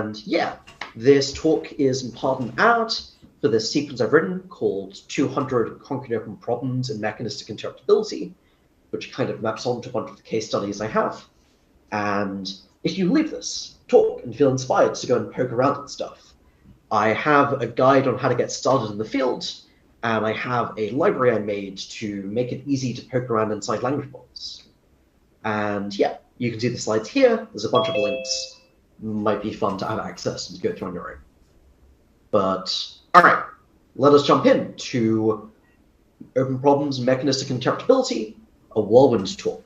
And yeah, this talk is in part an ad for this sequence I've written called 200 Concrete Open Problems in Mechanistic Interpretability, which kind of maps onto a bunch of the case studies I have. And if you leave this talk and feel inspired to go and poke around at stuff, I have a guide on how to get started in the field, and I have a library I made to make it easy to poke around inside language models. And yeah, you can see the slides here. There's a bunch of links. Might be fun to have access and go through on your own. But all right, let us jump in to Open Problems Mechanistic Interpretability, a Whirlwind tool.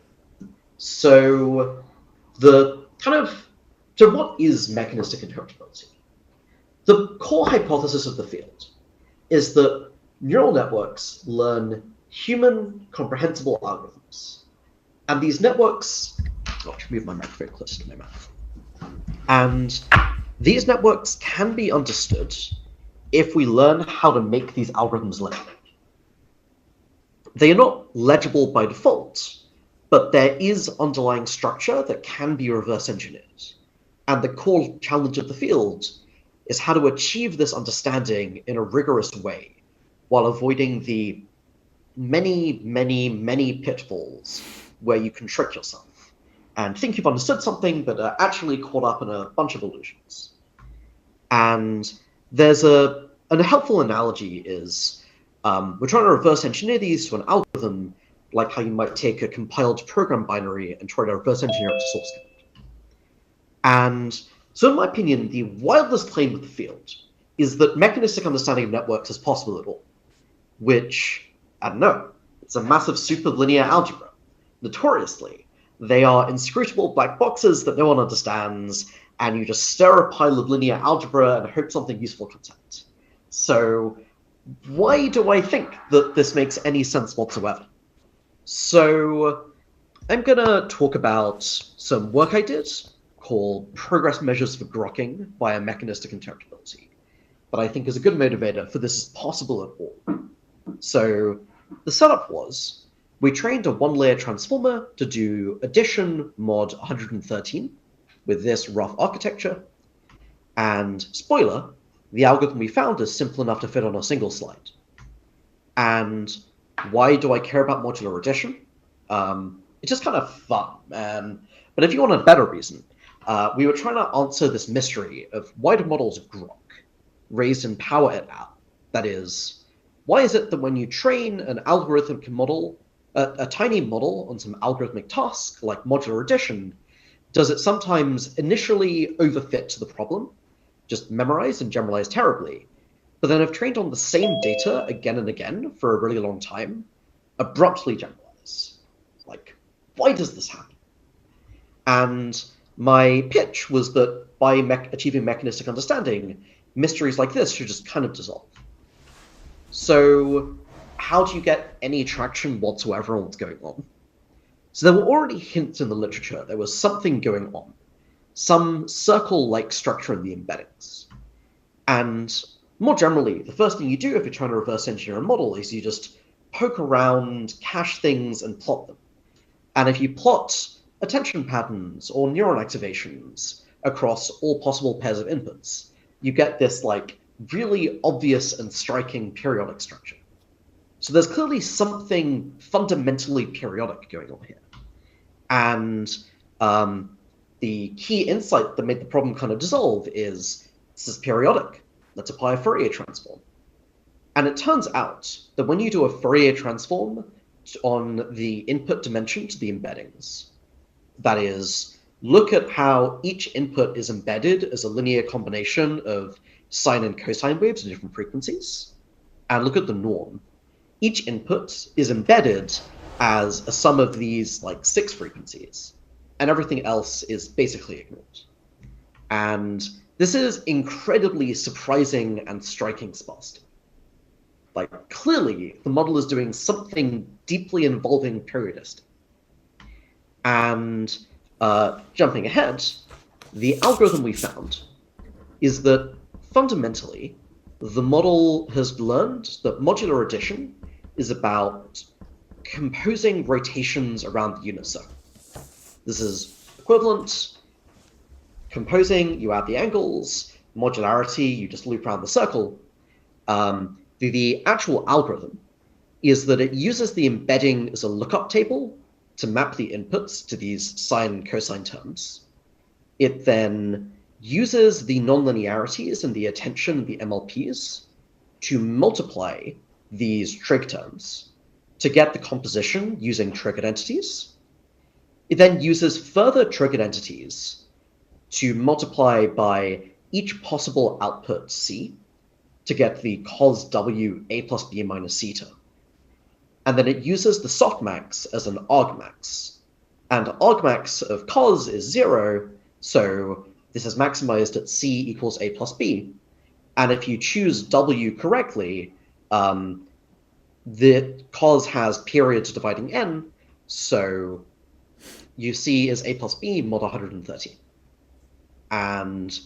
So what is mechanistic interpretability? The core hypothesis of the field is that neural networks learn human comprehensible algorithms. And these networks, I'll move my microphone closer to my mouth. And these networks can be understood if we learn how to make these algorithms legible. They are not legible by default, but there is underlying structure that can be reverse engineered. And the core challenge of the field is how to achieve this understanding in a rigorous way while avoiding the many, many, many pitfalls where you can trick yourself and think you've understood something, but are actually caught up in a bunch of illusions. And there's a helpful analogy is we're trying to reverse engineer these to an algorithm, like how you might take a compiled program binary and try to reverse engineer it to source code. And so in my opinion, the wildest claim of the field is that mechanistic understanding of networks is possible at all, which, I don't know, it's a massive superlinear algebra. Notoriously, they are inscrutable black boxes that no one understands, and you just stir a pile of linear algebra and hope something useful comes out. So why do I think that this makes any sense whatsoever? So I'm going to talk about some work I did called Progress Measures for Grokking via Mechanistic Interpretability, that I think is a good motivator for this is possible at all. So the setup was, we trained a one-layer transformer to do addition mod 113 with this rough architecture, and spoiler, the algorithm we found is simple enough to fit on a single slide. And why do I care about modular addition? It's just kind of fun, but if you want a better reason, we were trying to answer this mystery of why do models grok, raised in power et al. That is, why is it that when you train an algorithmic model, a tiny model on some algorithmic task like modular addition, does it sometimes initially overfit the problem, just memorize and generalize terribly, but then if trained on the same data again and again for a really long time, abruptly generalize? Like, why does this happen? And my pitch was that by achieving mechanistic understanding, mysteries like this should just kind of dissolve. So how do you get any traction whatsoever on what's going on? So there were already hints in the literature. There was something going on, some circle-like structure in the embeddings. And more generally, the first thing you do if you're trying to reverse engineer a model is you just poke around, cache things, and plot them. And if you plot attention patterns or neuron activations across all possible pairs of inputs, you get this like really obvious and striking periodic structure. So there's clearly something fundamentally periodic going on here. And the key insight that made the problem kind of dissolve is this is periodic. Let's apply a Fourier transform. And it turns out that when you do a Fourier transform on the input dimension to the embeddings, that is, look at how each input is embedded as a linear combination of sine and cosine waves at different frequencies, and look at the norm. Each input is embedded as a sum of these like 6 frequencies, and everything else is basically ignored. And this is incredibly surprising and striking sparsity. Like, clearly, the model is doing something deeply involving periodicity. And jumping ahead, the algorithm we found is that fundamentally, the model has learned that modular addition is about composing rotations around the unit circle. This is equivalent composing, you add the angles. Modularity, you just loop around the circle. The actual algorithm is that it uses the embedding as a lookup table to map the inputs to these sine and cosine terms. It then uses the nonlinearities and the attention of the MLPs to multiply these trig terms to get the composition using triggered entities. It then uses further triggered entities to multiply by each possible output C to get the cos W A plus B minus C term. And then it uses the softmax as an argmax. And argmax of cos is 0, so this is maximized at C equals A plus B. And if you choose W correctly, the cos has periods dividing n, so you see is A plus B mod 113. And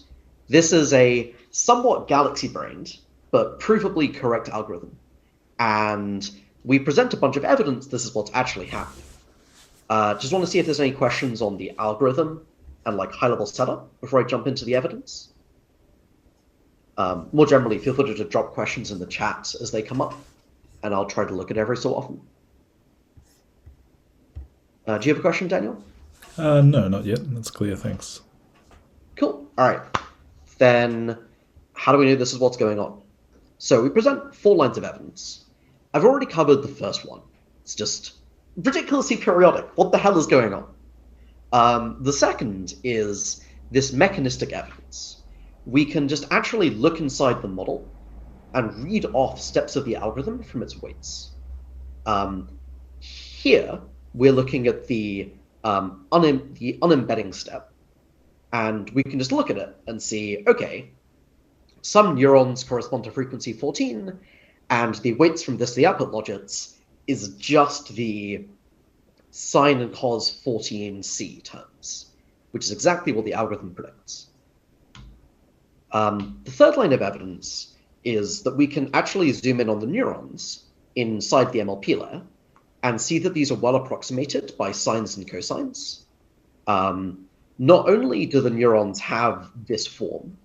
this is a somewhat galaxy-brained, but provably correct algorithm. And we present a bunch of evidence this is what's actually happening. Just want to see if there's any questions on the algorithm and like high-level setup before I jump into the evidence. More generally, feel free to drop questions in the chat as they come up, and I'll try to look at every so often. Do you have a question, Daniel? No, not yet. That's clear, thanks. Cool. All right. Then how do we know this is what's going on? So we present 4 lines of evidence. I've already covered the first one. It's just ridiculously periodic. What the hell is going on? The second is this mechanistic evidence. We can just actually look inside the model and read off steps of the algorithm from its weights. Here, we're looking at the unembedding step, and we can just look at it and see, okay, some neurons correspond to frequency 14, and the weights from this, the output logits, is just the sine and cos 14c terms, which is exactly what the algorithm predicts. The third line of evidence is that we can actually zoom in on the neurons inside the MLP layer and see that these are well approximated by sines and cosines. Not only do the neurons have this form,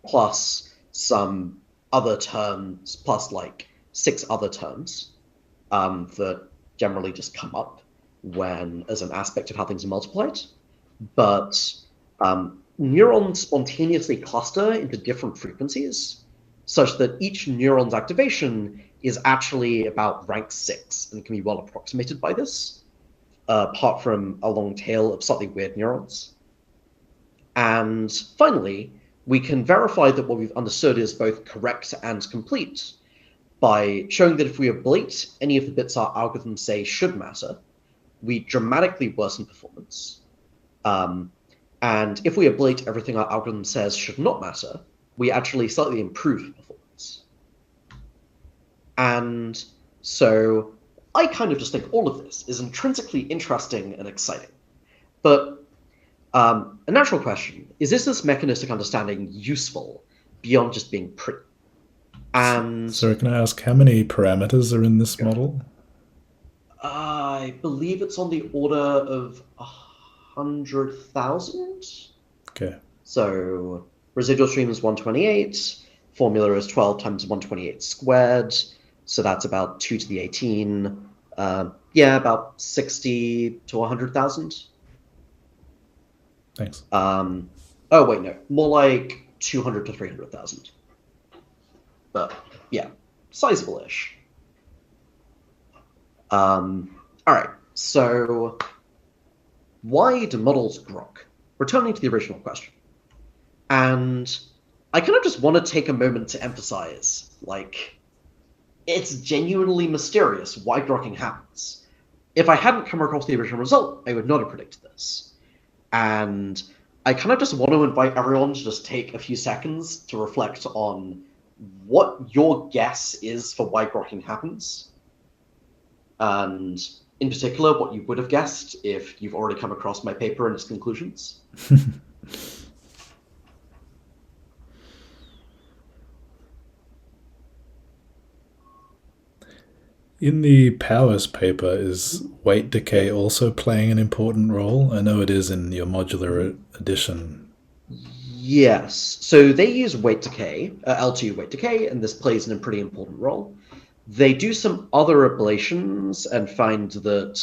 plus some other terms, plus like 6 other terms that generally just come up when as an aspect of how things are multiplied, but neurons spontaneously cluster into different frequencies such that each neuron's activation is actually about rank 6 and can be well approximated by this, apart from a long tail of slightly weird neurons. And finally, we can verify that what we've understood is both correct and complete by showing that if we ablate any of the bits our algorithms say should matter, we dramatically worsen performance. And if we ablate everything our algorithm says should not matter, we actually slightly improve performance. And so I kind of just think all of this is intrinsically interesting and exciting. But a natural question is this mechanistic understanding useful beyond just being pretty? And so can I ask how many parameters are in this model? I believe it's on the order of 100,000. Okay. So residual stream is 128. Formula is 12 times 128 squared. So that's about 2 to the 18. Yeah, about 60 to 100,000. Thanks. Oh, wait, no. More like 200 to 300,000. But, yeah, sizable-ish. All right, so why do models grok? Returning to the original question. And I kind of just want to take a moment to emphasize, like, it's genuinely mysterious why grokking happens. If I hadn't come across the original result, I would not have predicted this. And I kind of just want to invite everyone to just take a few seconds to reflect on what your guess is for why grokking happens. And in particular, what you would have guessed if you've already come across my paper and its conclusions. In the powers paper, is weight decay also playing an important role? I know it is in your modular edition. Yes. So they use weight decay, L2 weight decay, and this plays a pretty important role. They do some other ablations and find that,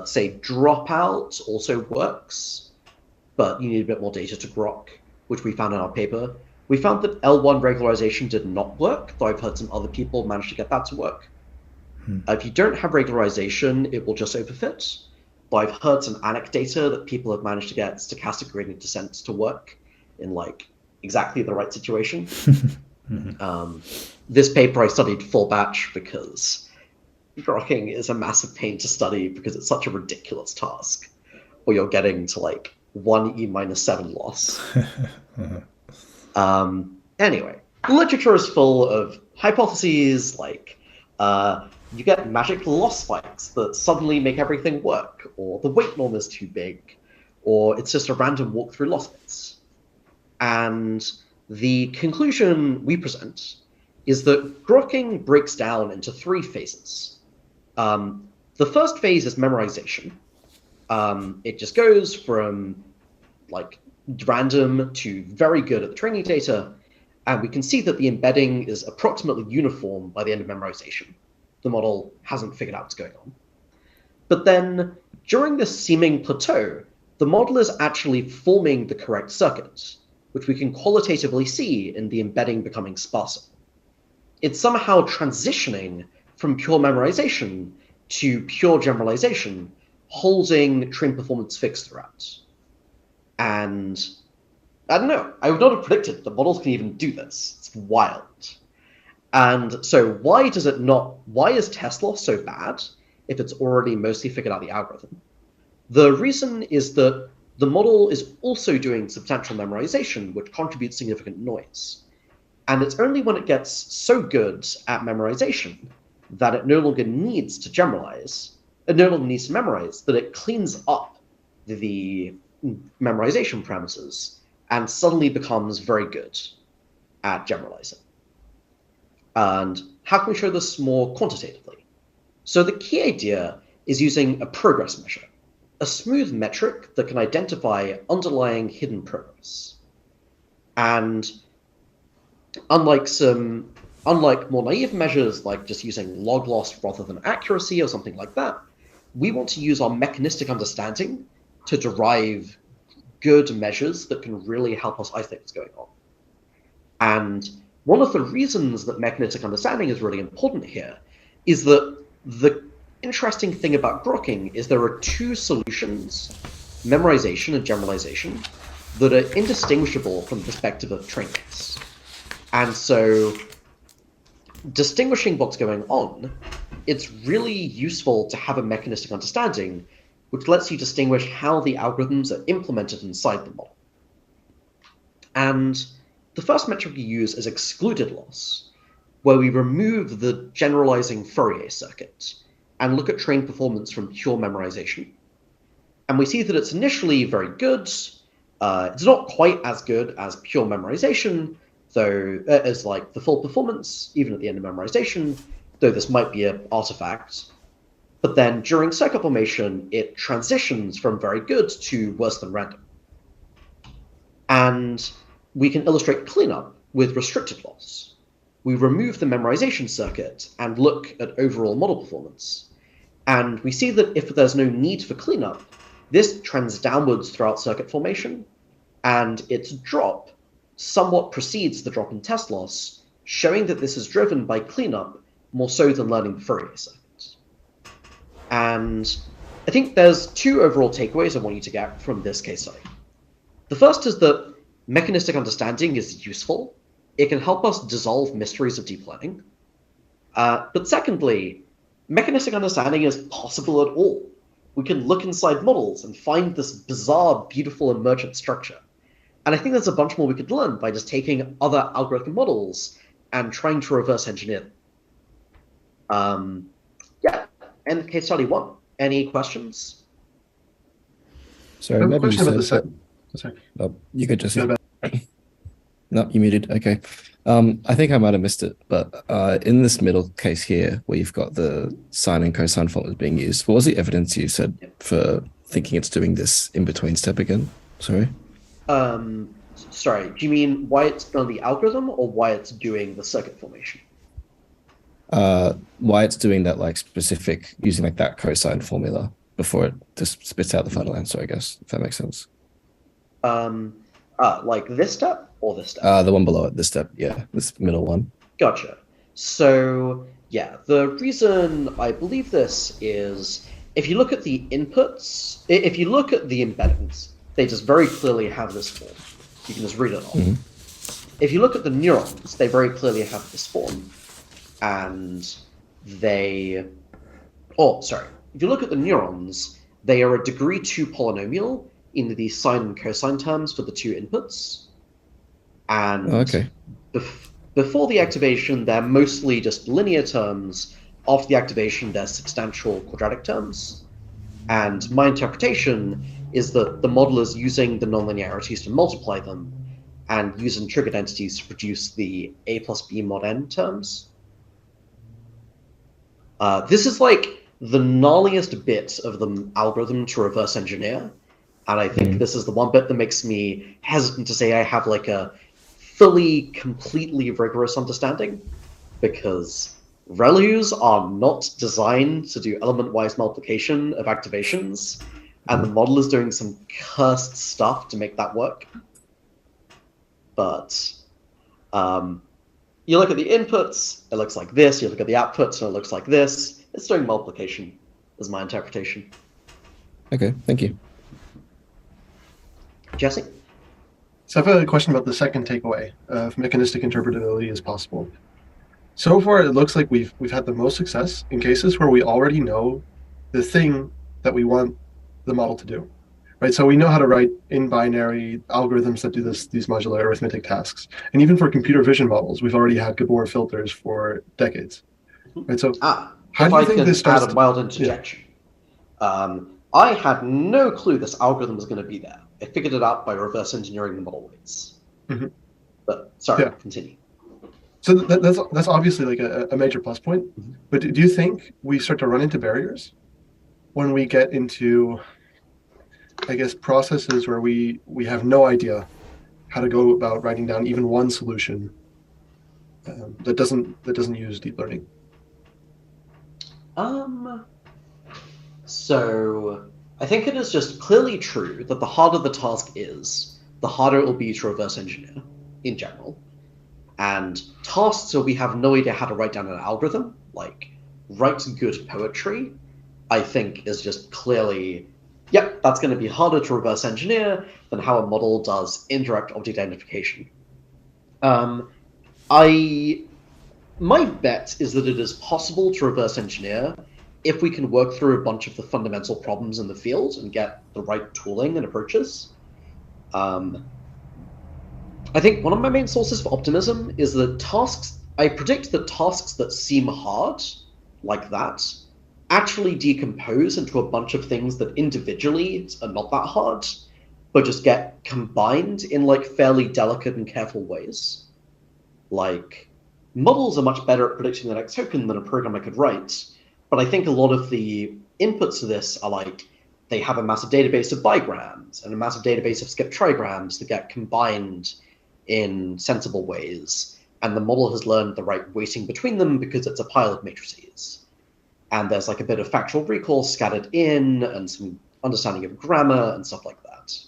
say, dropout also works, but you need a bit more data to grok, which we found in our paper. We found that L1 regularization did not work, though I've heard some other people manage to get that to work. If you don't have regularization, it will just overfit. But I've heard some anecdata that people have managed to get stochastic gradient descent to work in like exactly the right situation. This paper I studied full batch because grokking is a massive pain to study because it's such a ridiculous task, where you're getting to like 1e-7 loss. Anyway, the literature is full of hypotheses like you get magic loss spikes that suddenly make everything work, or the weight norm is too big, or it's just a random walk through loss bits. And the conclusion we present is that grokking breaks down into 3 phases. The first phase is memorization. It just goes from like random to very good at the training data, and we can see that the embedding is approximately uniform by the end of memorization. The model hasn't figured out what's going on. But then, during this seeming plateau, the model is actually forming the correct circuit, which we can qualitatively see in the embedding becoming sparser. It's somehow transitioning from pure memorization to pure generalization, holding train performance fixed throughout. And I don't know, I would not have predicted that models can even do this. It's wild. And so why is test loss so bad if it's already mostly figured out the algorithm? The reason is that the model is also doing substantial memorization, which contributes significant noise. And it's only when it gets so good at memorization that it no longer needs to memorize, that it cleans up the memorization parameters and suddenly becomes very good at generalizing. And how can we show this more quantitatively? So the key idea is using a progress measure, a smooth metric that can identify underlying hidden progress. And unlike more naive measures like just using log loss rather than accuracy or something like that, we want to use our mechanistic understanding to derive good measures that can really help us isolate what's going on. And one of the reasons that mechanistic understanding is really important here is that the interesting thing about grokking is there are 2 solutions, memorization and generalization, that are indistinguishable from the perspective of trainings. And so distinguishing what's going on, it's really useful to have a mechanistic understanding which lets you distinguish how the algorithms are implemented inside the model. And the first metric we use is excluded loss, where we remove the generalizing Fourier circuit and look at train performance from pure memorization. And we see that it's initially very good. It's not quite as good as pure memorization, though as like the full performance, even at the end of memorization, though this might be an artifact. But then during circuit formation, it transitions from very good to worse than random. And we can illustrate cleanup with restricted loss. We remove the memorization circuit and look at overall model performance. And we see that if there's no need for cleanup, this trends downwards throughout circuit formation, and its drop somewhat precedes the drop in test loss, showing that this is driven by cleanup more so than learning the Fourier circuit. And I think there's 2 overall takeaways I want you to get from this case study. The first is that mechanistic understanding is useful. It can help us dissolve mysteries of deep learning. But secondly, mechanistic understanding is possible at all. We can look inside models and find this bizarre, beautiful emergent structure. And I think there's a bunch more we could learn by just taking other algorithmic models and trying to reverse engineer them. Yeah, and case study 1. Any questions? Sorry, maybe you said that. Sorry. Oh, you could just. No, you muted. Okay. I think I might have missed it, but in this middle case here, where you've got the sine and cosine formulas being used, what was the evidence you said for thinking it's doing this in between step again? Sorry. Sorry, do you mean why it's done the algorithm or why it's doing the circuit formation? Why it's doing that like specific, using like that cosine formula before it just spits out the final answer, I guess, if that makes sense. Like this step or this step? The one below it, this step, yeah, this middle one. Gotcha. So, yeah, the reason I believe this is if you look at the inputs, if you look at the embeddings, they just very clearly have this form. You can just read it off. If you look at the neurons, they very clearly have this form. And they... Oh, sorry. If you look at the neurons, they are a degree 2 polynomial in the sine and cosine terms for the two inputs. And before the activation, they're mostly just linear terms. After the activation, they're substantial quadratic terms. And my interpretation is that the model is using the nonlinearities to multiply them and using triggered entities to produce the a plus b mod n terms. This is like the gnarliest bit of the algorithm to reverse engineer. And I think this is the one bit that makes me hesitant to say I have like a fully, completely rigorous understanding, because ReLUs are not designed to do element-wise multiplication of activations, and the model is doing some cursed stuff to make that work. But you look at the inputs, it looks like this. You look at the outputs, and it looks like this. It's doing multiplication, is my interpretation. Okay, thank you. Jesse? So I have a question about the second takeaway of mechanistic interpretability is possible. So far, it looks like we've had the most success in cases where we already know the thing that we want the model to do, right? So we know how to write in binary algorithms that do these modular arithmetic tasks. And even for computer vision models, we've already had Gabor filters for decades, right? So how do you think this starts? Add a wild interjection. Yeah. I had no clue this algorithm was going to be there. I figured it out by reverse engineering the model weights. But sorry, continue. So that's obviously like a major plus point. But do you think we start to run into barriers when we get into, I guess, processes where we have no idea how to go about writing down even one solution that doesn't use deep learning? So I think it is just clearly true that the harder the task is, the harder it will be to reverse engineer in general. And tasks where we have no idea how to write down an algorithm, like write good poetry, I think is just clearly, yep, that's going to be harder to reverse engineer than how a model does indirect object identification. My bet is that it is possible to reverse engineer if we can work through a bunch of the fundamental problems in the field and get the right tooling and approaches. I think one of my main sources for optimism is that I predict that tasks that seem hard, like that, actually decompose into a bunch of things that individually are not that hard, but just get combined in like fairly delicate and careful ways. Like, models are much better at predicting the next token than a program I could write, but I think a lot of the inputs to this are like, they have a massive database of bigrams and a massive database of skipped trigrams that get combined in sensible ways, and the model has learned the right weighting between them because it's a pile of matrices. And there's like a bit of factual recall scattered in and some understanding of grammar and stuff like that.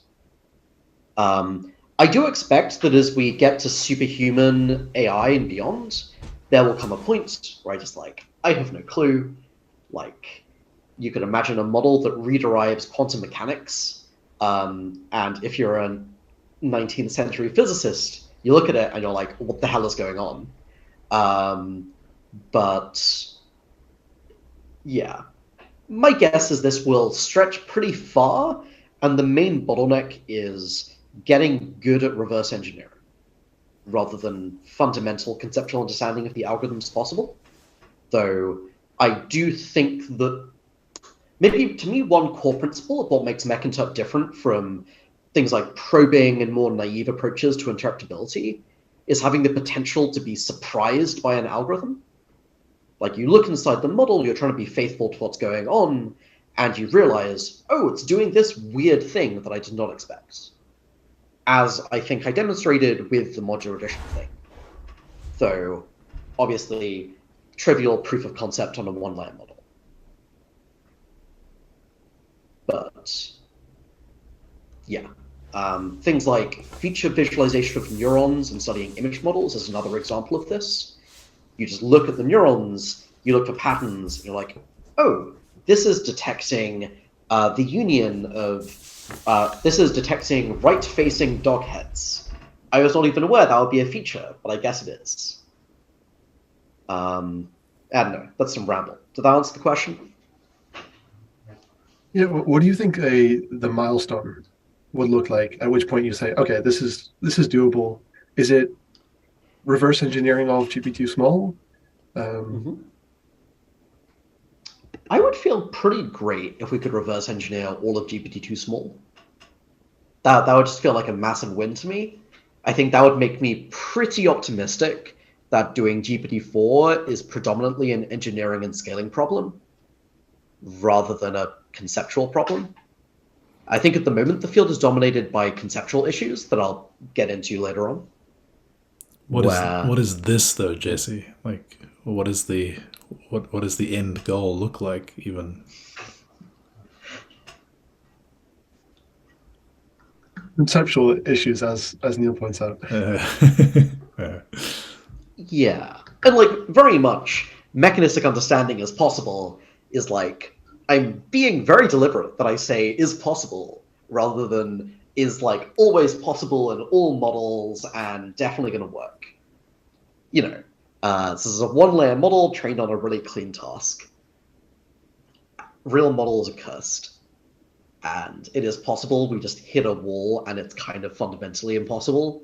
I do expect that as we get to superhuman AI and beyond, there will come a point where I just like, I have no clue. Like, you could imagine a model that rederives quantum mechanics, and if you're a 19th century physicist, you look at it and you're like, what the hell is going on? But yeah, my guess is this will stretch pretty far, and the main bottleneck is getting good at reverse engineering rather than fundamental conceptual understanding of the algorithms possible. Though I do think that maybe, to me, one core principle of what makes mech-interp different from things like probing and more naive approaches to interpretability is having the potential to be surprised by an algorithm. Like, you look inside the model, you're trying to be faithful to what's going on, and you realize, oh, it's doing this weird thing that I did not expect. as I think I demonstrated with the modular addition thing. Though, obviously, trivial proof of concept on a one-layer model. But, yeah. Things like feature visualization of neurons and studying image models is another example of this. You just look at the neurons, you look for patterns, and you're like, oh, this is detecting the union of, this is detecting right-facing dog heads. I was not even aware that would be a feature, but I guess it is. I don't know, that's some ramble. Did that answer the question? Yeah, what do you think the milestone would look like, at which point you say, okay, this is doable? Is it reverse engineering all of GPT small? I would feel pretty great if we could reverse engineer all of GPT-2 small. That would just feel like a massive win to me. I think that would make me pretty optimistic that doing GPT-4 is predominantly an engineering and scaling problem rather than a conceptual problem. I think at the moment the field is dominated by conceptual issues that I'll get into later on. What is this though, Jesse? Like, what does the end goal look like even? Conceptual issues, as Neel points out. Yeah, and like very much mechanistic understanding is possible is like, I'm being very deliberate that I say is possible rather than is like always possible in all models and definitely going to work. You know, this is a one-layer model trained on a really clean task. Real models are cursed. And it is possible we just hit a wall and it's kind of fundamentally impossible,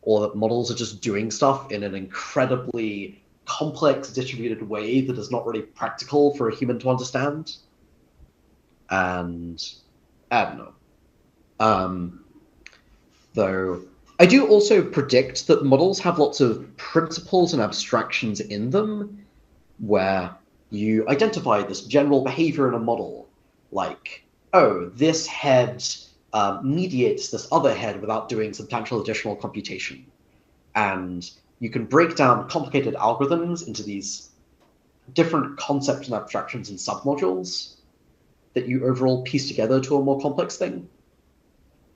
or that models are just doing stuff in an incredibly complex, distributed way that is not really practical for a human to understand. And I don't know. Though I do also predict that models have lots of principles and abstractions in them where you identify this general behavior in a model, like, oh, this head mediates this other head without doing substantial additional computation. And you can break down complicated algorithms into these different concepts and abstractions and submodules that you overall piece together to a more complex thing.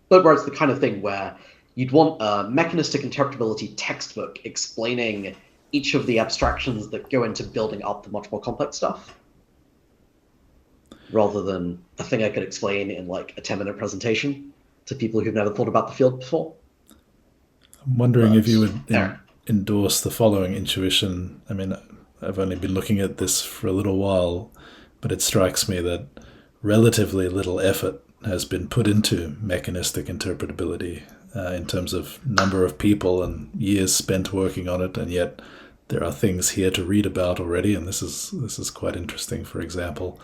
But where it's the kind of thing where you'd want a mechanistic interpretability textbook explaining each of the abstractions that go into building up the much more complex stuff, rather than a thing I could explain in like a 10-minute presentation to people who've never thought about the field before. I'm wondering if you would endorse the following intuition. I mean, I've only been looking at this for a little while, but it strikes me that relatively little effort has been put into mechanistic interpretability in terms of number of people and years spent working on it, and yet there are things here to read about already, and this is quite interesting. For example,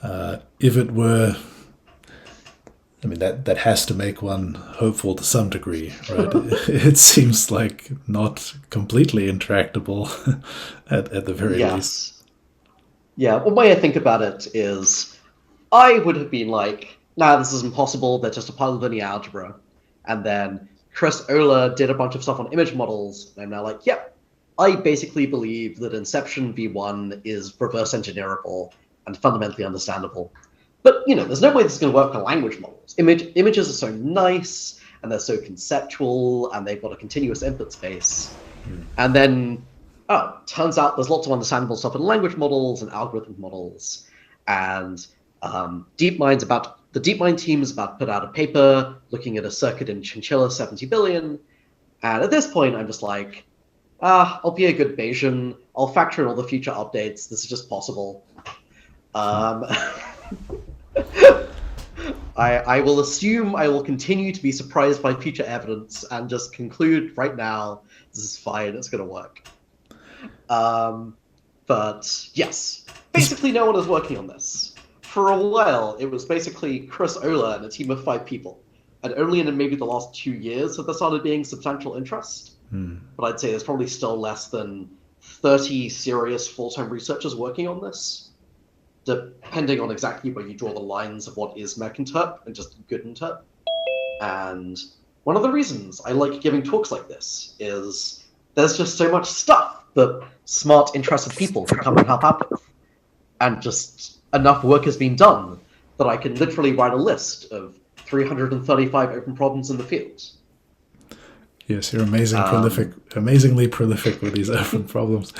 if it were, I mean, that has to make one hopeful to some degree, right? It seems like not completely intractable at the very least. Yeah, well, the way I think about it is I would have been like, nah, this is impossible, they're just a pile of linear algebra. And then Chris Oler did a bunch of stuff on image models, and I'm now like, yep, I basically believe that Inception v1 is reverse engineerable and fundamentally understandable. But, you know, there's no way this is going to work on language models. Images are so nice, and they're so conceptual, and they've got a continuous input space. And then, turns out there's lots of understandable stuff in language models and algorithm models. And the DeepMind team is about to put out a paper looking at a circuit in Chinchilla 70 billion. And at this point, I'm just like, I'll be a good Bayesian. I'll factor in all the future updates. This is just possible. I will assume I will continue to be surprised by future evidence and just conclude right now, this is fine, it's going to work. But yes, basically no one is working on this. For a while, it was basically Chris Oler and a team of 5 people. And only in maybe the last 2 years have there started being substantial interest. But I'd say there's probably still less than 30 serious full-time researchers working on this, depending on exactly where you draw the lines of what is mech interp and just good interp. And one of the reasons I like giving talks like this is there's just so much stuff that smart, interested people can come and help out with. And just enough work has been done that I can literally write a list of 335 open problems in the field. Yes, you're amazingly prolific with these open problems.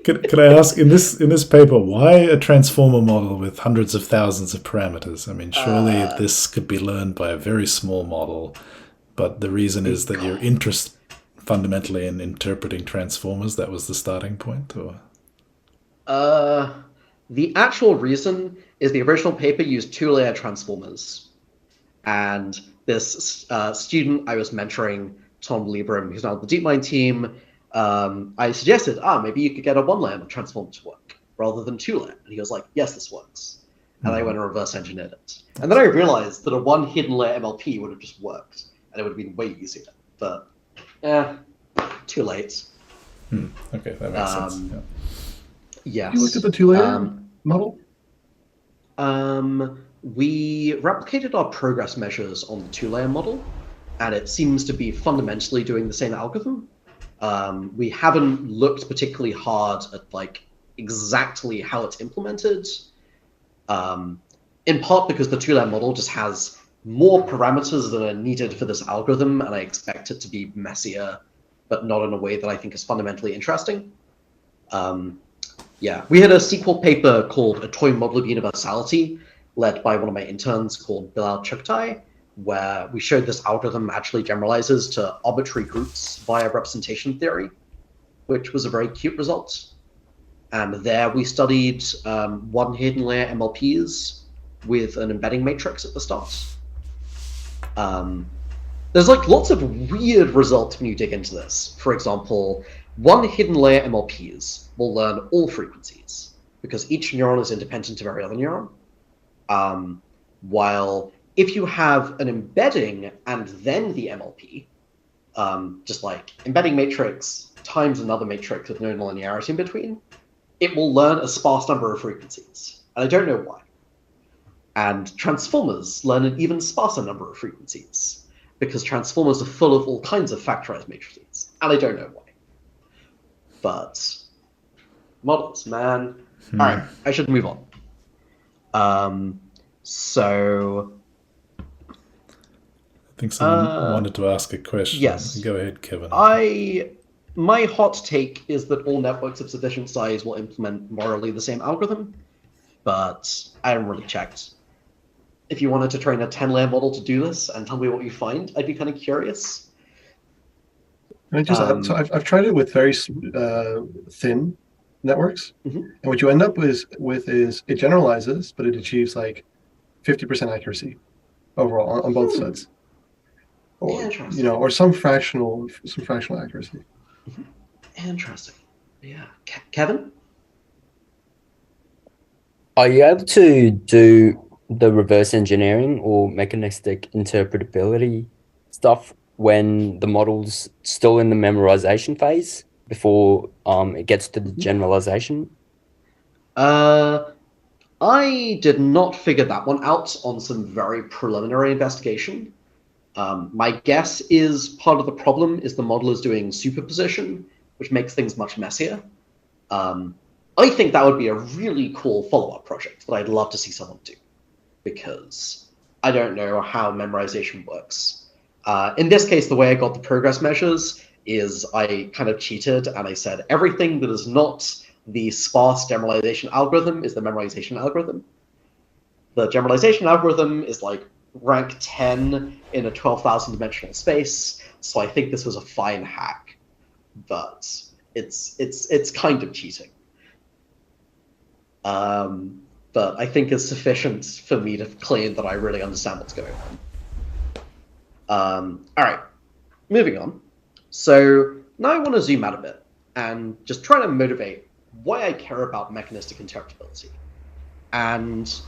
Could I ask, in this paper, why a transformer model with hundreds of thousands of parameters? I mean, surely this could be learned by a very small model, but the reason is that your interest fundamentally in interpreting transformers, that was the starting point, or? The actual reason is the original paper used 2-layer transformers. And this student I was mentoring, Tom Lieberman, who's now on the DeepMind team, I suggested, maybe you could get a 1-layer transformer to work rather than 2-layer. And he was like, yes, this works. And I went and reverse engineered it. And then I realized that a 1 hidden layer MLP would have just worked, and it would have been way easier. But, too late. Okay, that makes sense. Yeah. Yes. You looked at the 2-layer model? We replicated our progress measures on the 2-layer model, and it seems to be fundamentally doing the same algorithm. We haven't looked particularly hard at exactly how it's implemented, in part because the 2-layer model just has more parameters than are needed for this algorithm, and I expect it to be messier, but not in a way that I think is fundamentally interesting. We had a sequel paper called A Toy Model of Universality, led by one of my interns called Bilal Chuktai, where we showed this algorithm actually generalizes to arbitrary groups via representation theory, which was a very cute result. And there we studied 1 hidden layer MLPs with an embedding matrix at the start. There's lots of weird results when you dig into this. For example, 1 hidden layer MLPs will learn all frequencies because each neuron is independent of every other neuron. While if you have an embedding and then the MLP, just like embedding matrix times another matrix with no nonlinearity in between, it will learn a sparse number of frequencies. And I don't know why. And transformers learn an even sparser number of frequencies because transformers are full of all kinds of factorized matrices. And I don't know why. But models, man. All right, I should move on. So I think someone wanted to ask a question. Yes. Go ahead, Kevin. My hot take is that all networks of sufficient size will implement morally the same algorithm, but I haven't really checked. If you wanted to train a 10-layer model to do this and tell me what you find, I'd be kind of curious. Can I just add, so I've tried it with very thin networks, and what you end up with is it generalizes, but it achieves 50% accuracy overall on both sets, or or some fractional accuracy. Interesting. Yeah, Kevin. Are you able to do the reverse engineering or mechanistic interpretability stuff when the model's still in the memorization phase before it gets to the generalization? I did not figure that one out on some very preliminary investigation. My guess is part of the problem is the model is doing superposition, which makes things much messier. I think that would be a really cool follow-up project that I'd love to see someone do, because I don't know how memorization works. In this case, the way I got the progress measures is I kind of cheated and I said everything that is not the sparse generalization algorithm is the memorization algorithm. The generalization algorithm is rank 10 in a 12,000 dimensional space, so I think this was a fine hack, but it's kind of cheating. But I think it's sufficient for me to claim that I really understand what's going on. All right, moving on. So now I want to zoom out a bit and just try to motivate why I care about mechanistic interpretability, and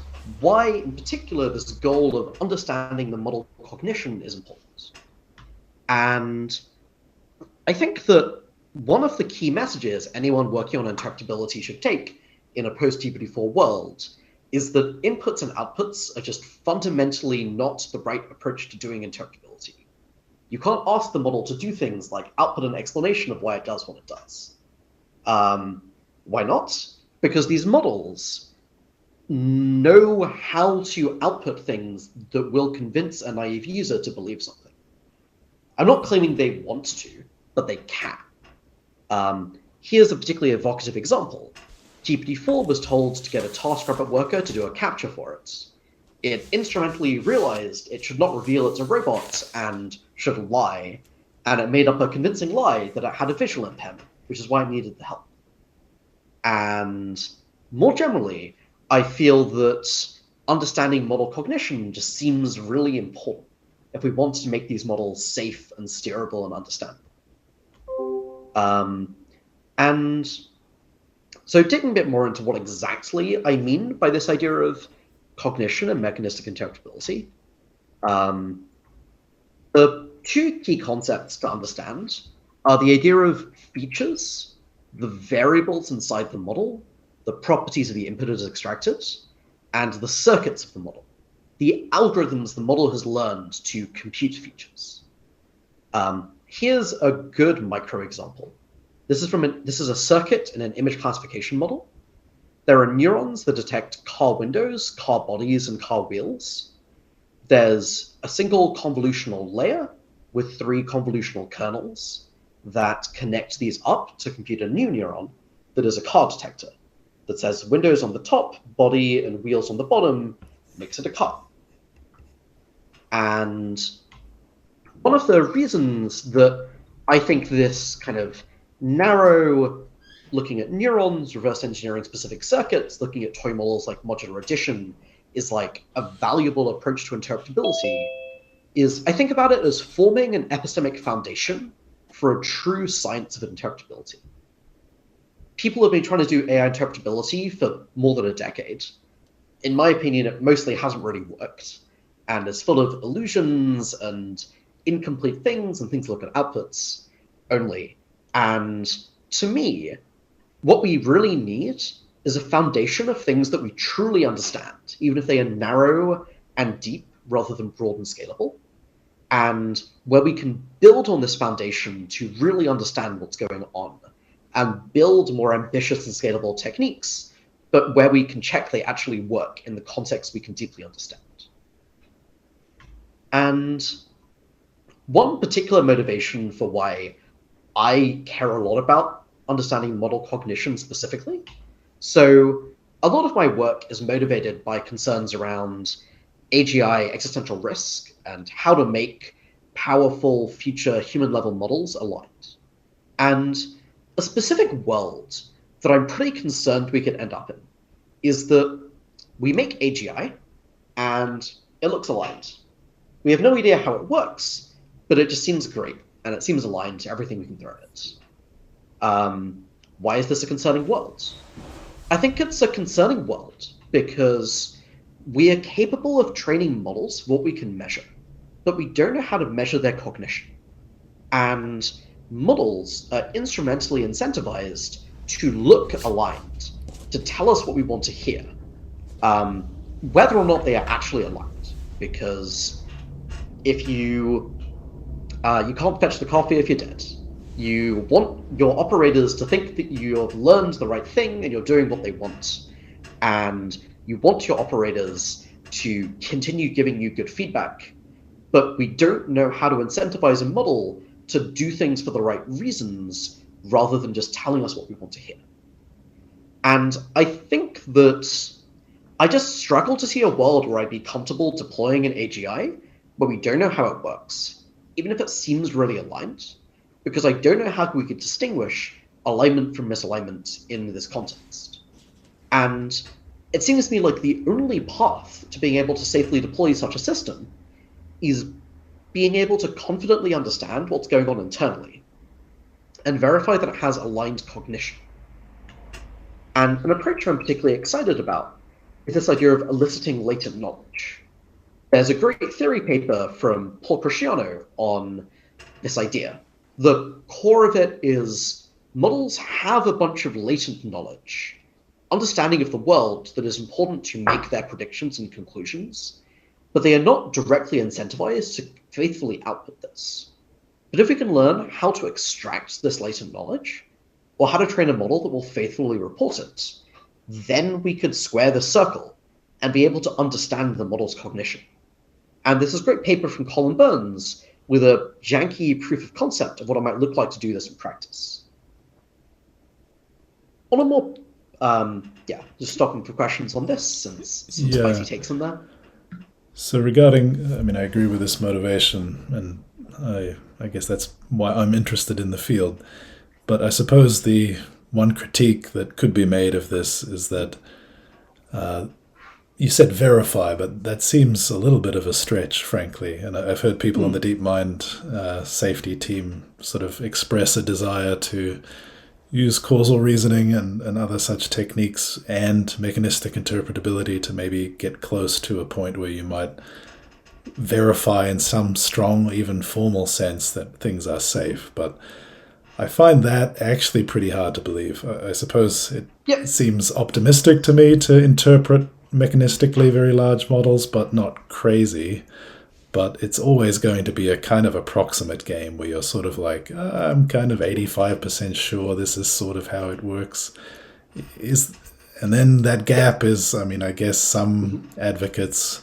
why, in particular, this goal of understanding the model cognition is important. And I think that one of the key messages anyone working on interpretability should take in a post-GPT-4 world is that inputs and outputs are just fundamentally not the right approach to doing interpretability. You can't ask the model to do things like output an explanation of why it does what it does. Why not? Because these models know how to output things that will convince a naive user to believe something. I'm not claiming they want to, but they can. Here's a particularly evocative example. GPT-4 was told to get a TaskRabbit worker to do a captcha for it. It instrumentally realized it should not reveal it's a robot and should lie, and it made up a convincing lie that it had a visual impairment, which is why it needed the help. And more generally, I feel that understanding model cognition just seems really important if we want to make these models safe and steerable and understandable. And so digging a bit more into what exactly I mean by this idea of cognition and mechanistic interpretability, the two key concepts to understand are the idea of features, the variables inside the model, the properties of the input as extracted, and the circuits of the model, the algorithms the model has learned to compute features. Here's a good micro example. This is a circuit in an image classification model. There are neurons that detect car windows, car bodies, and car wheels. There's a single convolutional layer with 3 convolutional kernels that connect these up to compute a new neuron that is a car detector that says windows on the top, body, and wheels on the bottom makes it a car. And one of the reasons that I think this kind of narrow, looking at neurons, reverse engineering specific circuits, looking at toy models like modular addition is like a valuable approach to interpretability is I think about it as forming an epistemic foundation for a true science of interpretability. People have been trying to do AI interpretability for more than a decade. In my opinion, it mostly hasn't really worked and is full of illusions and incomplete things and things that look at outputs only. And to me, what we really need is a foundation of things that we truly understand, even if they are narrow and deep rather than broad and scalable, and where we can build on this foundation to really understand what's going on and build more ambitious and scalable techniques, but where we can check they actually work in the context we can deeply understand. And one particular motivation for why I care a lot about understanding model cognition specifically. So a lot of my work is motivated by concerns around AGI existential risk and how to make powerful future human-level models aligned. And a specific world that I'm pretty concerned we could end up in is that we make AGI and it looks aligned. We have no idea how it works, but it just seems great and it seems aligned to everything we can throw at it. Why is this a concerning world? I think it's a concerning world because we are capable of training models for what we can measure, but we don't know how to measure their cognition. And models are instrumentally incentivized to look aligned, to tell us what we want to hear, whether or not they are actually aligned. Because if you can't fetch the coffee if you're dead. You want your operators to think that you've learned the right thing and you're doing what they want. And you want your operators to continue giving you good feedback, but we don't know how to incentivize a model to do things for the right reasons rather than just telling us what we want to hear. And I think that I just struggle to see a world where I'd be comfortable deploying an AGI where we don't know how it works, even if it seems really aligned, because I don't know how we could distinguish alignment from misalignment in this context. And it seems to me like the only path to being able to safely deploy such a system is being able to confidently understand what's going on internally and verify that it has aligned cognition. And an approach I'm particularly excited about is this idea of eliciting latent knowledge. There's a great theory paper from Paul Cresciano on this idea. The core of it is models have a bunch of latent knowledge, understanding of the world that is important to make their predictions and conclusions, but they are not directly incentivized to faithfully output this. But if we can learn how to extract this latent knowledge, or how to train a model that will faithfully report it, then we could square the circle and be able to understand the model's cognition. And there's this great paper from Colin Burns with a janky proof of concept of what it might look like to do this in practice. On a more, just stopping for questions on this, since some spicy takes in there. So regarding, I mean, I agree with this motivation, and I guess that's why I'm interested in the field. But I suppose the one critique that could be made of this is that you said verify, but that seems a little bit of a stretch, frankly. And I've heard people on the DeepMind safety team sort of express a desire to use causal reasoning and other such techniques and mechanistic interpretability to maybe get close to a point where you might verify in some strong, even formal sense that things are safe. But I find that actually pretty hard to believe. I suppose it seems optimistic to me to interpret mechanistically very large models, but not crazy. But it's always going to be a kind of approximate game where you're sort of like, I'm kind of 85% sure this is sort of how it works. And then that gap is, I mean, I guess some advocates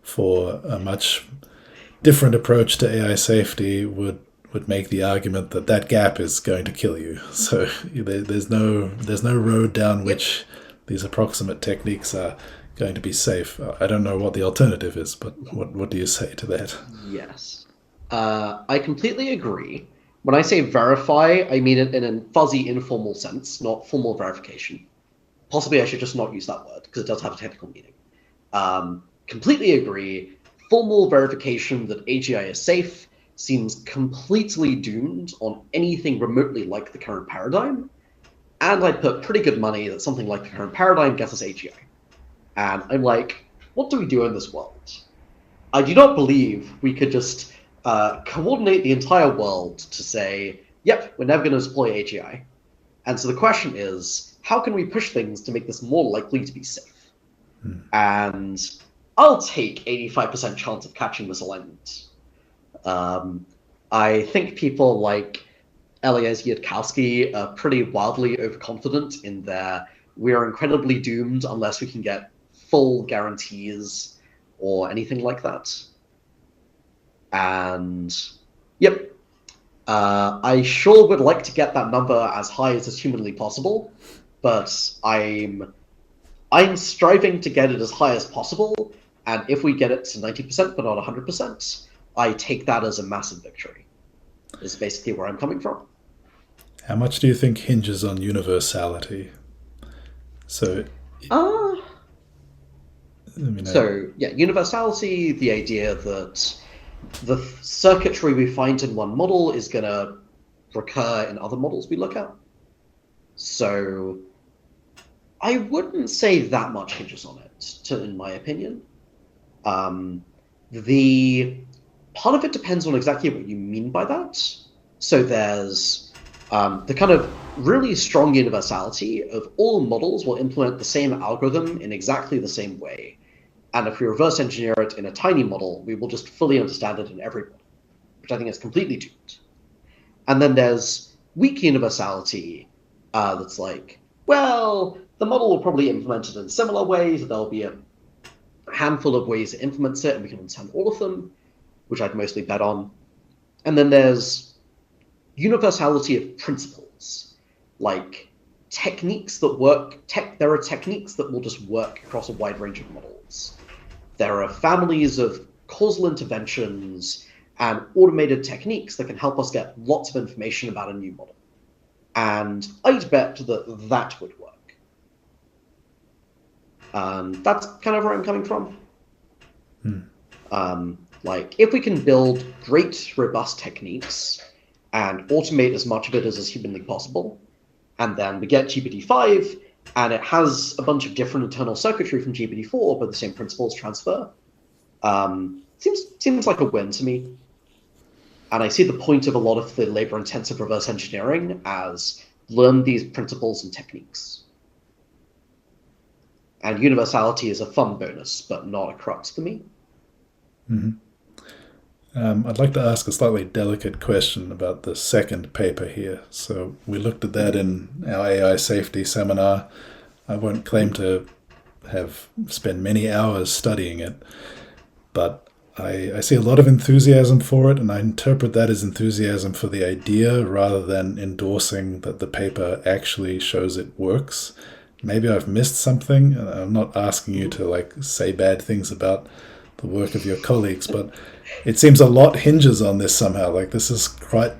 for a much different approach to AI safety would make the argument that that gap is going to kill you. So there's no road down which these approximate techniques are going to be safe. I don't know what the alternative is, but what do you say to that? Yes. I completely agree. When I say verify, I mean it in a fuzzy, informal sense, not formal verification. Possibly I should just not use that word, because it does have a technical meaning. Completely agree. Formal verification that AGI is safe seems completely doomed on anything remotely like the current paradigm. And I'd put pretty good money that something like the current paradigm gets us AGI. And I'm like, what do we do in this world? I do not believe we could just coordinate the entire world to say, yep, we're never going to deploy AGI. And so the question is, how can we push things to make this more likely to be safe? And I'll take 85% chance of catching misalignment. I think people like Eliezer Yudkowsky are pretty wildly overconfident in their we are incredibly doomed unless we can get full guarantees or anything like that. And I sure would like to get that number as high as is humanly possible, but I'm striving to get it as high as possible, and if we get it to 90% but not 100%, I take that as a massive victory, is basically where I'm coming from. How much do you think hinges on universality? So, universality, the idea that the circuitry we find in one model is going to recur in other models we look at. So I wouldn't say that much hinges on it, in my opinion. The part of it depends on exactly what you mean by that. So there's the kind of really strong universality of all models will implement the same algorithm in exactly the same way. And if we reverse engineer it in a tiny model, we will just fully understand it in every model, which I think is completely doomed. And then there's weak universality that's like, well, the model will probably implement it in similar ways. There'll be a handful of ways it implements it, and we can understand all of them, which I'd mostly bet on. And then there's universality of principles, like techniques that work. There are techniques that will just work across a wide range of models. There are families of causal interventions and automated techniques that can help us get lots of information about a new model. And I'd bet that that would work. That's kind of where I'm coming from. Like, if we can build great, robust techniques and automate as much of it as is humanly possible, and then we get GPT-5, and it has a bunch of different internal circuitry from GPT-4, but the same principles transfer, seems like a win to me. And I see the point of a lot of the labor-intensive reverse engineering as learn these principles and techniques. And universality is a fun bonus, but not a crux for me. Mm-hmm. I'd like to ask a slightly delicate question about the second paper here. So we looked at that in our AI safety seminar. I won't claim to have spent many hours studying it, but I see a lot of enthusiasm for it, and I interpret that as enthusiasm for the idea rather than endorsing that the paper actually shows it works. Maybe I've missed something, and I'm not asking you to say bad things about the work of your colleagues, but it seems a lot hinges on this somehow. This is quite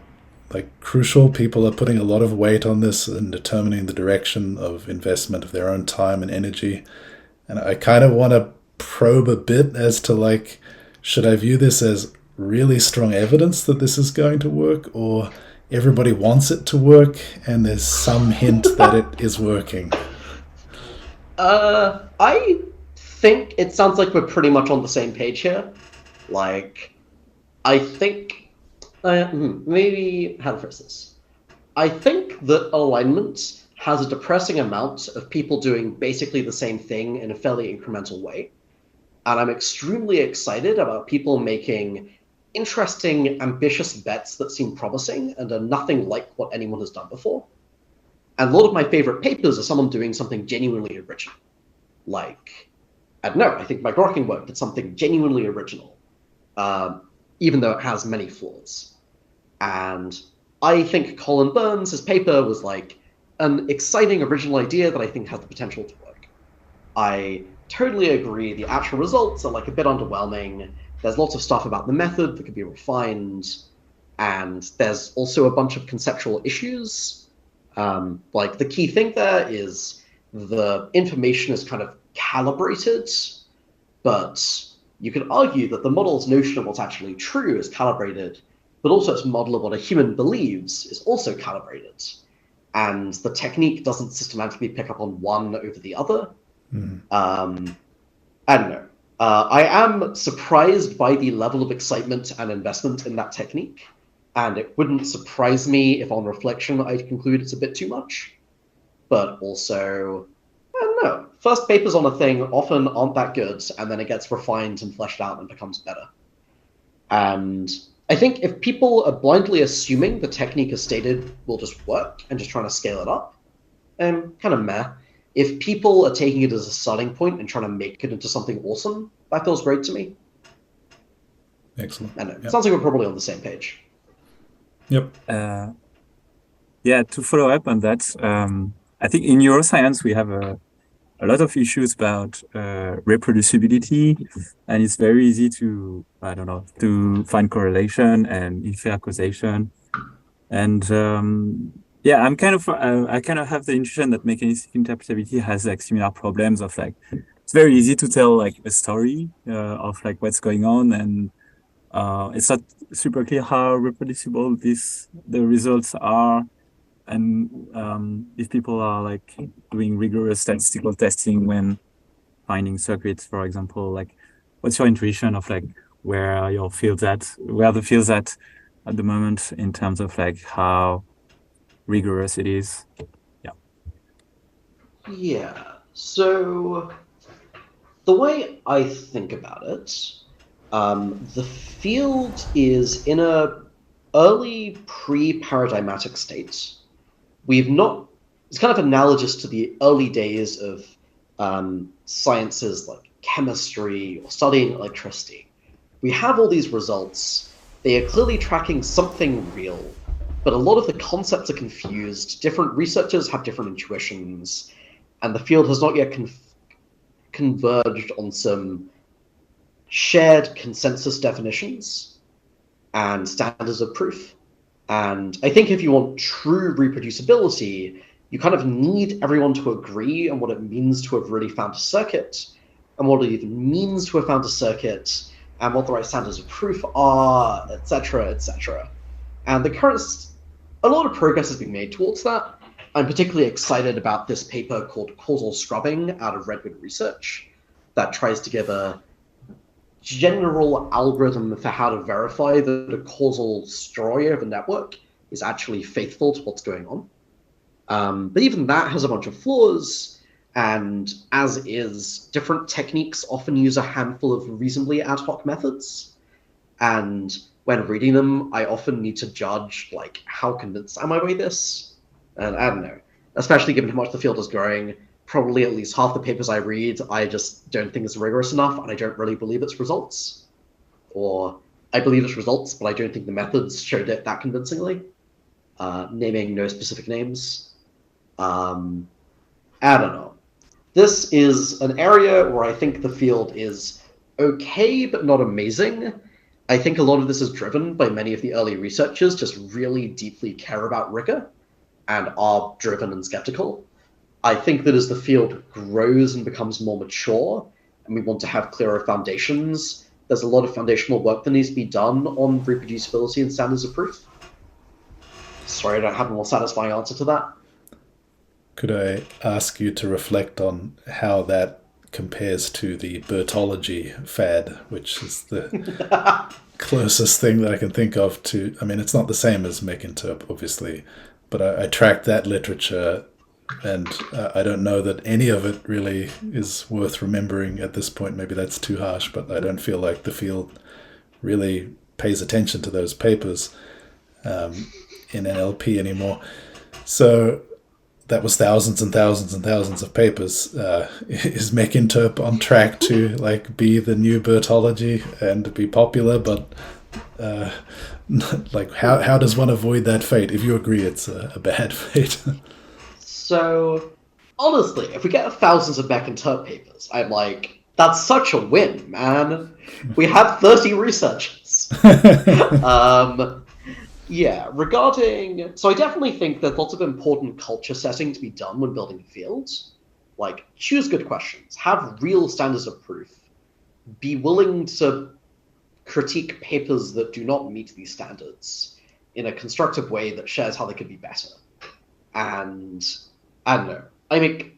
crucial. People are putting a lot of weight on this and determining the direction of investment of their own time and energy. And I kind of want to probe a bit as to should I view this as really strong evidence that this is going to work, or everybody wants it to work and there's some hint that it is working? I think it sounds like we're pretty much on the same page here. I think maybe how to phrase this. I think that alignment has a depressing amount of people doing basically the same thing in a fairly incremental way. And I'm extremely excited about people making interesting, ambitious bets that seem promising and are nothing like what anyone has done before. And a lot of my favorite papers are someone doing something genuinely original. I don't know, I think my grokking work did something genuinely original, even though it has many flaws. And I think Colin Burns' paper was an exciting original idea that I think has the potential to work. I totally agree the actual results are a bit underwhelming. There's lots of stuff about the method that could be refined, and there's also a bunch of conceptual issues. The key thing there is the information is kind of calibrated, but you could argue that the model's notion of what's actually true is calibrated, but also its model of what a human believes is also calibrated. And the technique doesn't systematically pick up on one over the other. I don't know. I am surprised by the level of excitement and investment in that technique, and it wouldn't surprise me if on reflection I'd conclude it's a bit too much. But also, I don't know. First papers on a thing often aren't that good, and then it gets refined and fleshed out and becomes better. And I think if people are blindly assuming the technique as stated will just work and just trying to scale it up, kind of meh. If people are taking it as a starting point and trying to make it into something awesome, that feels great to me. Excellent. I know. Yep. Sounds like we're probably on the same page. Yep. Yeah, to follow up on that, I think in neuroscience we have a lot of issues about reproducibility, and it's very easy to, to find correlation and infer causation. And yeah, I kind of have the intuition that mechanistic interpretability has similar problems of it's very easy to tell a story of what's going on, and it's not super clear how reproducible the results are, and if people are doing rigorous statistical testing when finding circuits, for example, what's your intuition of where the field's at the moment in terms of how rigorous it is? Yeah. So the way I think about it, the field is in a early pre-paradigmatic state. It's kind of analogous to the early days of sciences like chemistry or studying electricity. We have all these results. They are clearly tracking something real, but a lot of the concepts are confused. Different researchers have different intuitions, and the field has not yet converged on some shared consensus definitions and standards of proof. And I think if you want true reproducibility, you kind of need everyone to agree on what it means to have really found a circuit, and what it even means to have found a circuit, and what the right standards of proof are, etc., etc. And a lot of progress has been made towards that. I'm particularly excited about this paper called Causal Scrubbing out of Redwood Research that tries to give a general algorithm for how to verify that a causal story of a network is actually faithful to what's going on. But even that has a bunch of flaws, and as is, different techniques often use a handful of reasonably ad hoc methods. And when reading them, I often need to judge, like, how convinced am I by this? And I don't know, especially given how much the field is growing, probably at least half the papers I read, I just don't think it's rigorous enough, and I don't really believe its results. Or I believe its results, but I don't think the methods showed it that convincingly. Naming no specific names. I don't know. This is an area where I think the field is okay, but not amazing. I think a lot of this is driven by many of the early researchers just really deeply care about rigor and are driven and skeptical. I think that as the field grows and becomes more mature, and we want to have clearer foundations, there's a lot of foundational work that needs to be done on reproducibility and standards of proof. Sorry, I don't have a more satisfying answer to that. Could I ask you to reflect on how that compares to the Bertology fad, which is the closest thing that I can think of to, I mean, it's not the same as Mech-Interp, obviously, but I tracked that literature, and I don't know that any of it really is worth remembering at this point. Maybe that's too harsh, but I don't feel like the field really pays attention to those papers in NLP anymore. So that was thousands and thousands and thousands of papers. Is Mech-Interp on track to like be the new Bertology and be popular? But like, how does one avoid that fate? If you agree, it's a bad fate. So, honestly, if we get thousands of Mech-Interp papers, I'm like, that's such a win, man. We have 30 researchers. Yeah, so I definitely think there's lots of important culture setting to be done when building fields. Like, choose good questions, have real standards of proof, be willing to critique papers that do not meet these standards in a constructive way that shares how they could be better. And I don't know, I mean,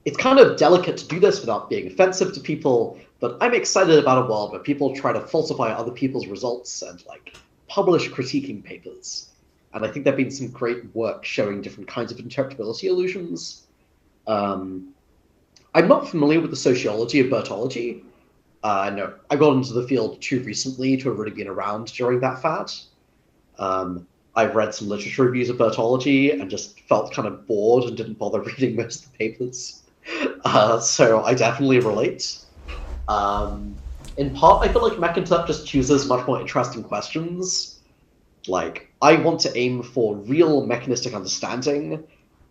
it's kind of delicate to do this without being offensive to people, but I'm excited about a world where people try to falsify other people's results and like publish critiquing papers. And I think there've been some great work showing different kinds of interpretability illusions. I'm not familiar with the sociology of Bertology. No, I got into the field too recently to have really been around during that fad. I've read some literature reviews of Bertology and just felt kind of bored and didn't bother reading most of the papers. So I definitely relate. In part, I feel like Mech-Interp just chooses much more interesting questions. Like, I want to aim for real mechanistic understanding.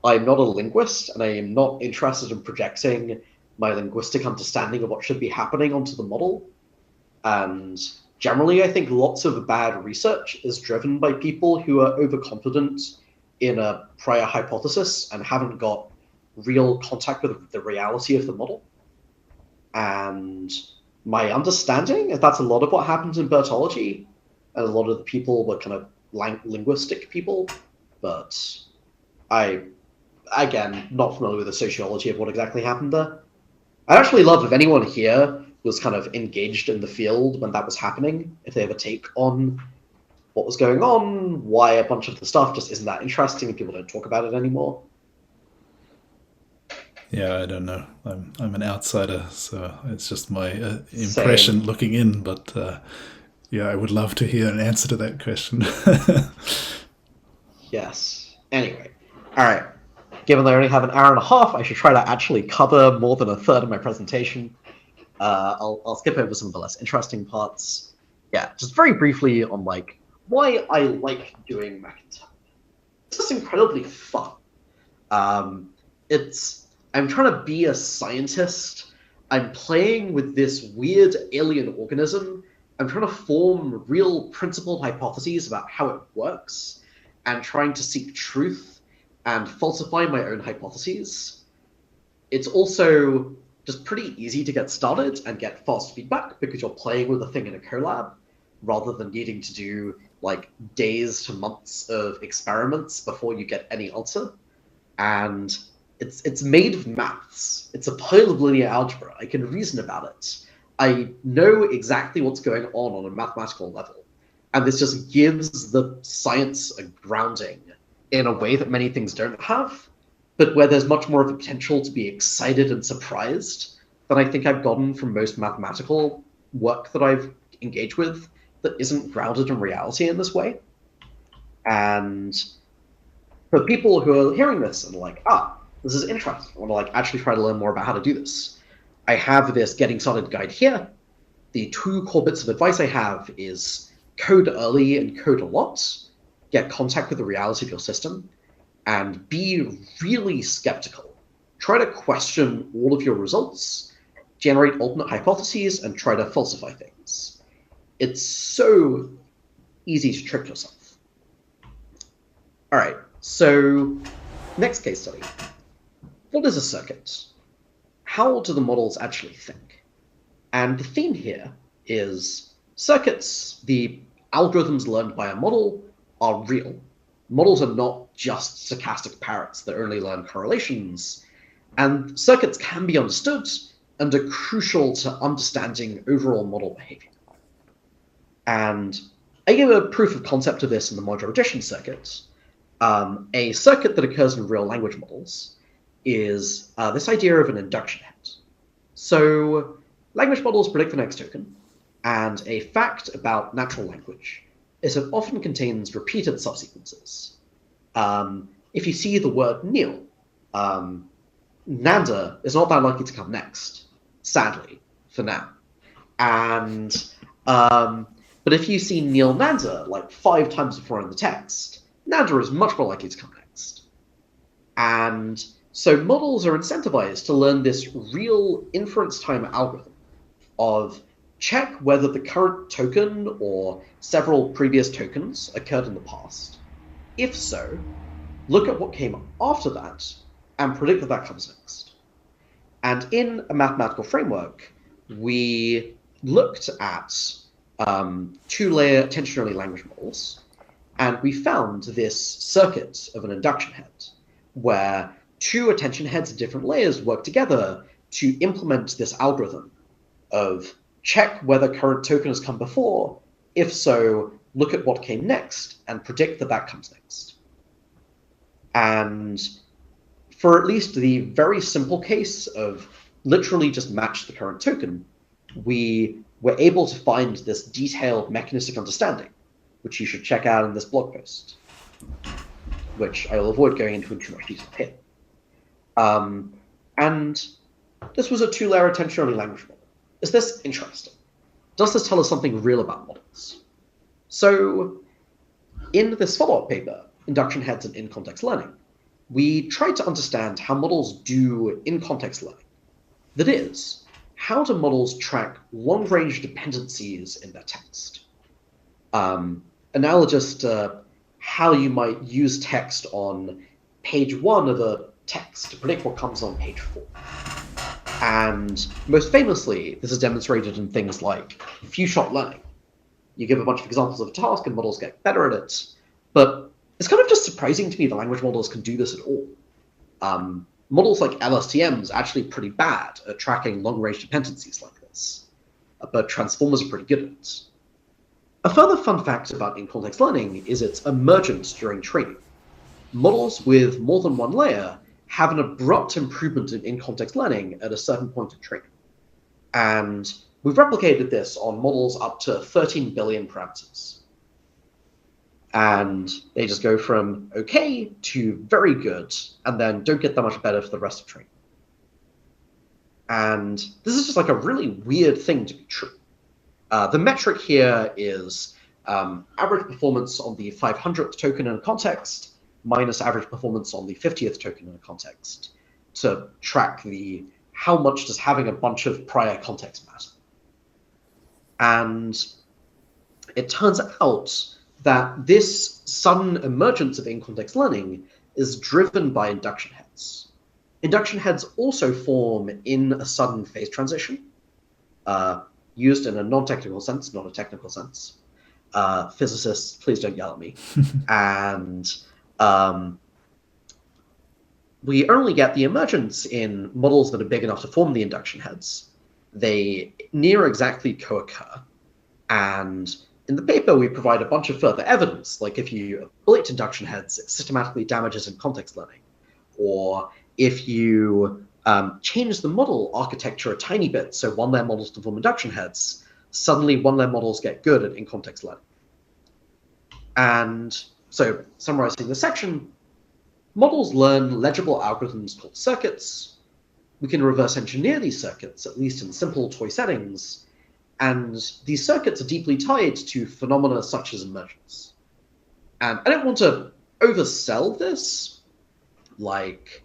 I'm not a linguist, and I am not interested in projecting my linguistic understanding of what should be happening onto the model. And generally, I think lots of bad research is driven by people who are overconfident in a prior hypothesis and haven't got real contact with the reality of the model. And my understanding is that's a lot of what happens in Bertology, and a lot of the people were kind of linguistic people, but again, not familiar with the sociology of what exactly happened there. I'd actually love if anyone here was kind of engaged in the field when that was happening, if they have a take on what was going on, why a bunch of the stuff just isn't that interesting and people don't talk about it anymore. Yeah, I don't know. I'm an outsider, so it's just my impression Same. looking in. But yeah, I would love to hear an answer to that question. Yes. Anyway, all right. Given that I only have an hour and a half, I should try to actually cover more than a third of my presentation. I'll skip over some of the less interesting parts. Yeah, just very briefly on like why I like doing Mech-Interp. It's just incredibly fun. I'm trying to be a scientist. I'm playing with this weird alien organism. I'm trying to form real principled hypotheses about how it works and trying to seek truth and falsify my own hypotheses. It's also just pretty easy to get started and get fast feedback because you're playing with a thing in a collab rather than needing to do like days to months of experiments before you get any answer. And it's made of maths. It's a pile of linear algebra. I can reason about it. I know exactly what's going on a mathematical level. And this just gives the science a grounding in a way that many things don't have, but where there's much more of a potential to be excited and surprised than I think I've gotten from most mathematical work that I've engaged with that isn't grounded in reality in this way. And for people who are hearing this and like, this is interesting, I want to like actually try to learn more about how to do this, I have this getting started guide here. The 2 core bits of advice I have is code early and code a lot, get contact with the reality of your system, and be really skeptical. Try to question all of your results, generate alternate hypotheses, and try to falsify things. It's so easy to trick yourself. All right, so next case study. What is a circuit? How do the models actually think? And the theme here is circuits, the algorithms learned by a model, are real. Models are not just stochastic parrots that only learn correlations, and circuits can be understood and are crucial to understanding overall model behavior. And I give a proof of concept of this in the modular addition circuit. A circuit that occurs in real language models is this idea of an induction head. So language models predict the next token, and a fact about natural language is it often contains repeated subsequences. If you see the word Neel, Nanda is not that likely to come next, sadly, for now. And but if you see Neel Nanda like 5 times before in the text, Nanda is much more likely to come next. And so models are incentivized to learn this real inference time algorithm of check whether the current token or several previous tokens occurred in the past. If so, look at what came after that and predict that that comes next. And in a mathematical framework, we looked at 2-layer attention-only language models, and we found this circuit of an induction head where 2 attention heads of different layers work together to implement this algorithm of check whether current token has come before. If so, look at what came next and predict that that comes next. And for at least the very simple case of literally just match the current token, we were able to find this detailed mechanistic understanding, which you should check out in this blog post, which I will avoid going into in too much detail here. And this was a 2-layer attention-only language model. Is this interesting? Does this tell us something real about models? So in this follow-up paper, Induction Heads and In-Context Learning, we tried to understand how models do in-context learning. That is, how do models track long-range dependencies in their text? Analogous to how you might use text on page 1 of a text to predict what comes on page 4. And most famously, this is demonstrated in things like few-shot learning. You give a bunch of examples of a task and models get better at it, but it's kind of just surprising to me that language models can do this at all. Models like LSTM is actually pretty bad at tracking long-range dependencies like this, but transformers are pretty good at it. A further fun fact about in-context learning is its emergence during training. Models with more than 1 layer have an abrupt improvement in context learning at a certain point of training. And we've replicated this on models up to 13 billion parameters. And they just go from okay to very good, and then don't get that much better for the rest of training. And this is just like a really weird thing to be true. The metric here is average performance on the 500th token in a context minus average performance on the 50th token in a context to track the how much does having a bunch of prior context matter. And it turns out that this sudden emergence of in-context learning is driven by induction heads. Induction heads also form in a sudden phase transition, used in a non-technical sense, not a technical sense. Physicists, please don't yell at me. And we only get the emergence in models that are big enough to form the induction heads. They near exactly co-occur. And in the paper, we provide a bunch of further evidence, like if you ablate induction heads, it systematically damages in context learning. Or if you change the model architecture a tiny bit, so 1-layer models to form induction heads, suddenly one-layer models get good at in-context learning. And so, summarizing the section, models learn legible algorithms called circuits. We can reverse engineer these circuits, at least in simple toy settings, and these circuits are deeply tied to phenomena such as emergence. And I don't want to oversell this, like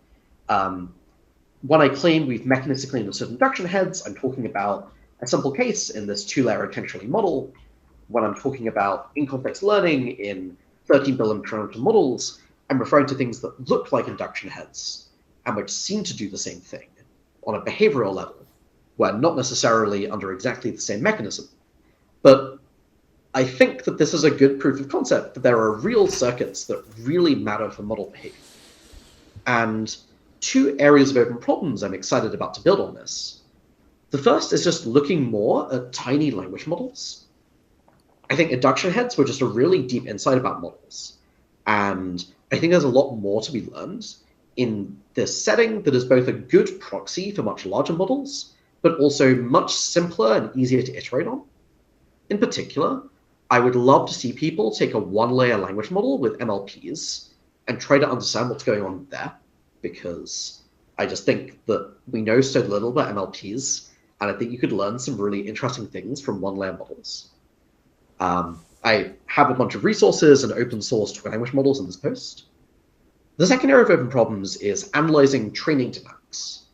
when I claim we've mechanistically understood induction heads, I'm talking about a simple case in this 2-layer attention model. When I'm talking about in-context learning in 13 billion parameter models, I'm referring to things that look like induction heads and which seem to do the same thing on a behavioral level, where not necessarily under exactly the same mechanism. But I think that this is a good proof of concept that there are real circuits that really matter for model behavior. And 2 areas of open problems I'm excited about to build on this. The first is just looking more at tiny language models. I think induction heads were just a really deep insight about models. And I think there's a lot more to be learned in this setting that is both a good proxy for much larger models, but also much simpler and easier to iterate on. In particular, I would love to see people take a 1-layer language model with MLPs and try to understand what's going on there, because I just think that we know so little about MLPs, and I think you could learn some really interesting things from 1-layer models. I have a bunch of resources and open sourced language models in this post. The second area of open problems is analyzing training dynamics.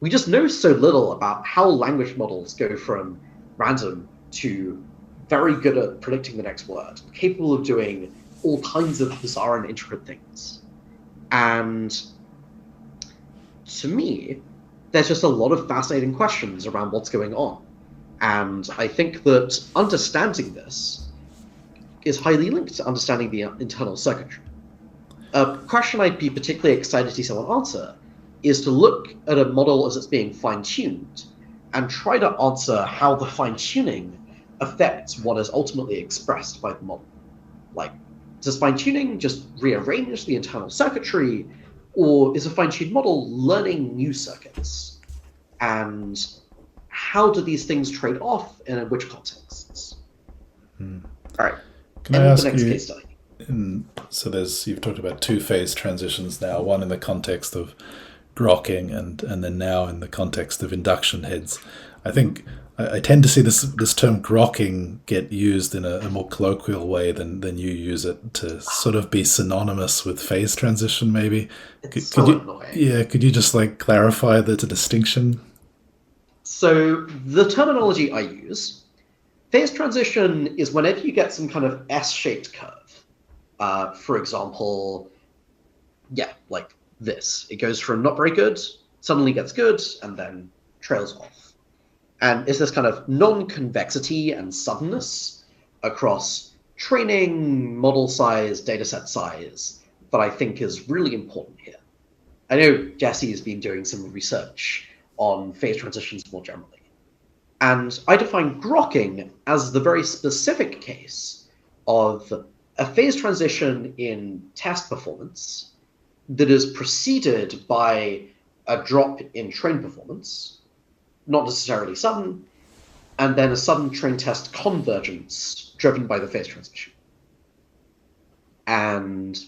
We just know so little about how language models go from random to very good at predicting the next word, capable of doing all kinds of bizarre and intricate things. And to me, there's just a lot of fascinating questions around what's going on. And I think that understanding this is highly linked to understanding the internal circuitry. A question I'd be particularly excited to see someone answer is to look at a model as it's being fine-tuned and try to answer how the fine-tuning affects what is ultimately expressed by the model. Like, does fine-tuning just rearrange the internal circuitry, or is a fine-tuned model learning new circuits? And how do these things trade off, and in which contexts? All right. Can I ask the next you, case study. So you've talked about 2-phase transitions now, one in the context of grokking and then now in the context of induction heads. I think I tend to see this term grokking get used in a more colloquial way than you use it, to sort of be synonymous with phase transition, maybe. Could you just clarify the distinction? So the terminology I use, phase transition is whenever you get some kind of S-shaped curve. For example, like this. It goes from not very good, suddenly gets good, and then trails off. And it's this kind of non-convexity and suddenness across training, model size, dataset size that I think is really important here. I know Jesse has been doing some research on phase transitions more generally. And I define grokking as the very specific case of a phase transition in test performance that is preceded by a drop in train performance, not necessarily sudden, and then a sudden train test convergence driven by the phase transition. And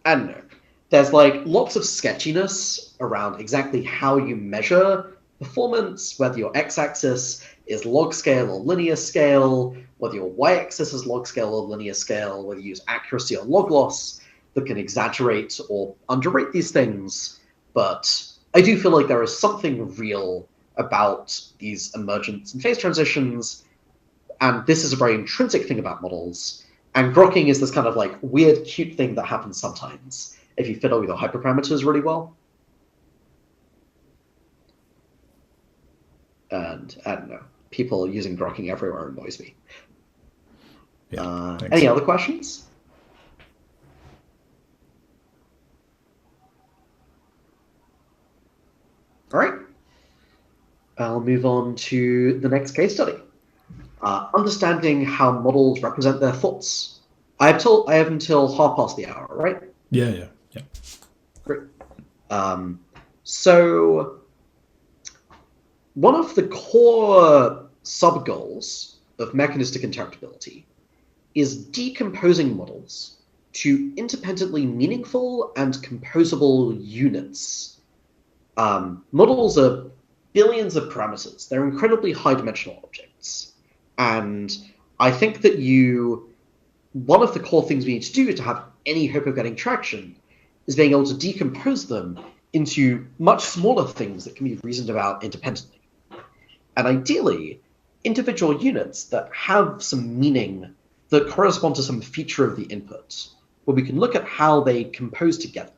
I don't know, there's lots of sketchiness around exactly how you measure performance, whether your x-axis is log scale or linear scale, whether your y-axis is log scale or linear scale, whether you use accuracy or log loss that can exaggerate or underrate these things. But I do feel like there is something real about these emergence and phase transitions, and this is a very intrinsic thing about models. And grokking is this kind of weird, cute thing that happens sometimes if you fiddle with your hyperparameters really well. And I don't know, people using grokking everywhere annoys me. Any other questions? All right. I'll move on to the next case study. Understanding how models represent their thoughts. I have until 1/2 the hour, right? Yeah. Great. So one of the core sub-goals of mechanistic interpretability is decomposing models to independently meaningful and composable units. Models are billions of parameters. They're incredibly high-dimensional objects. And I think that one of the core things we need to do to have any hope of getting traction is being able to decompose them into much smaller things that can be reasoned about independently. And ideally, individual units that have some meaning that correspond to some feature of the input, where we can look at how they compose together.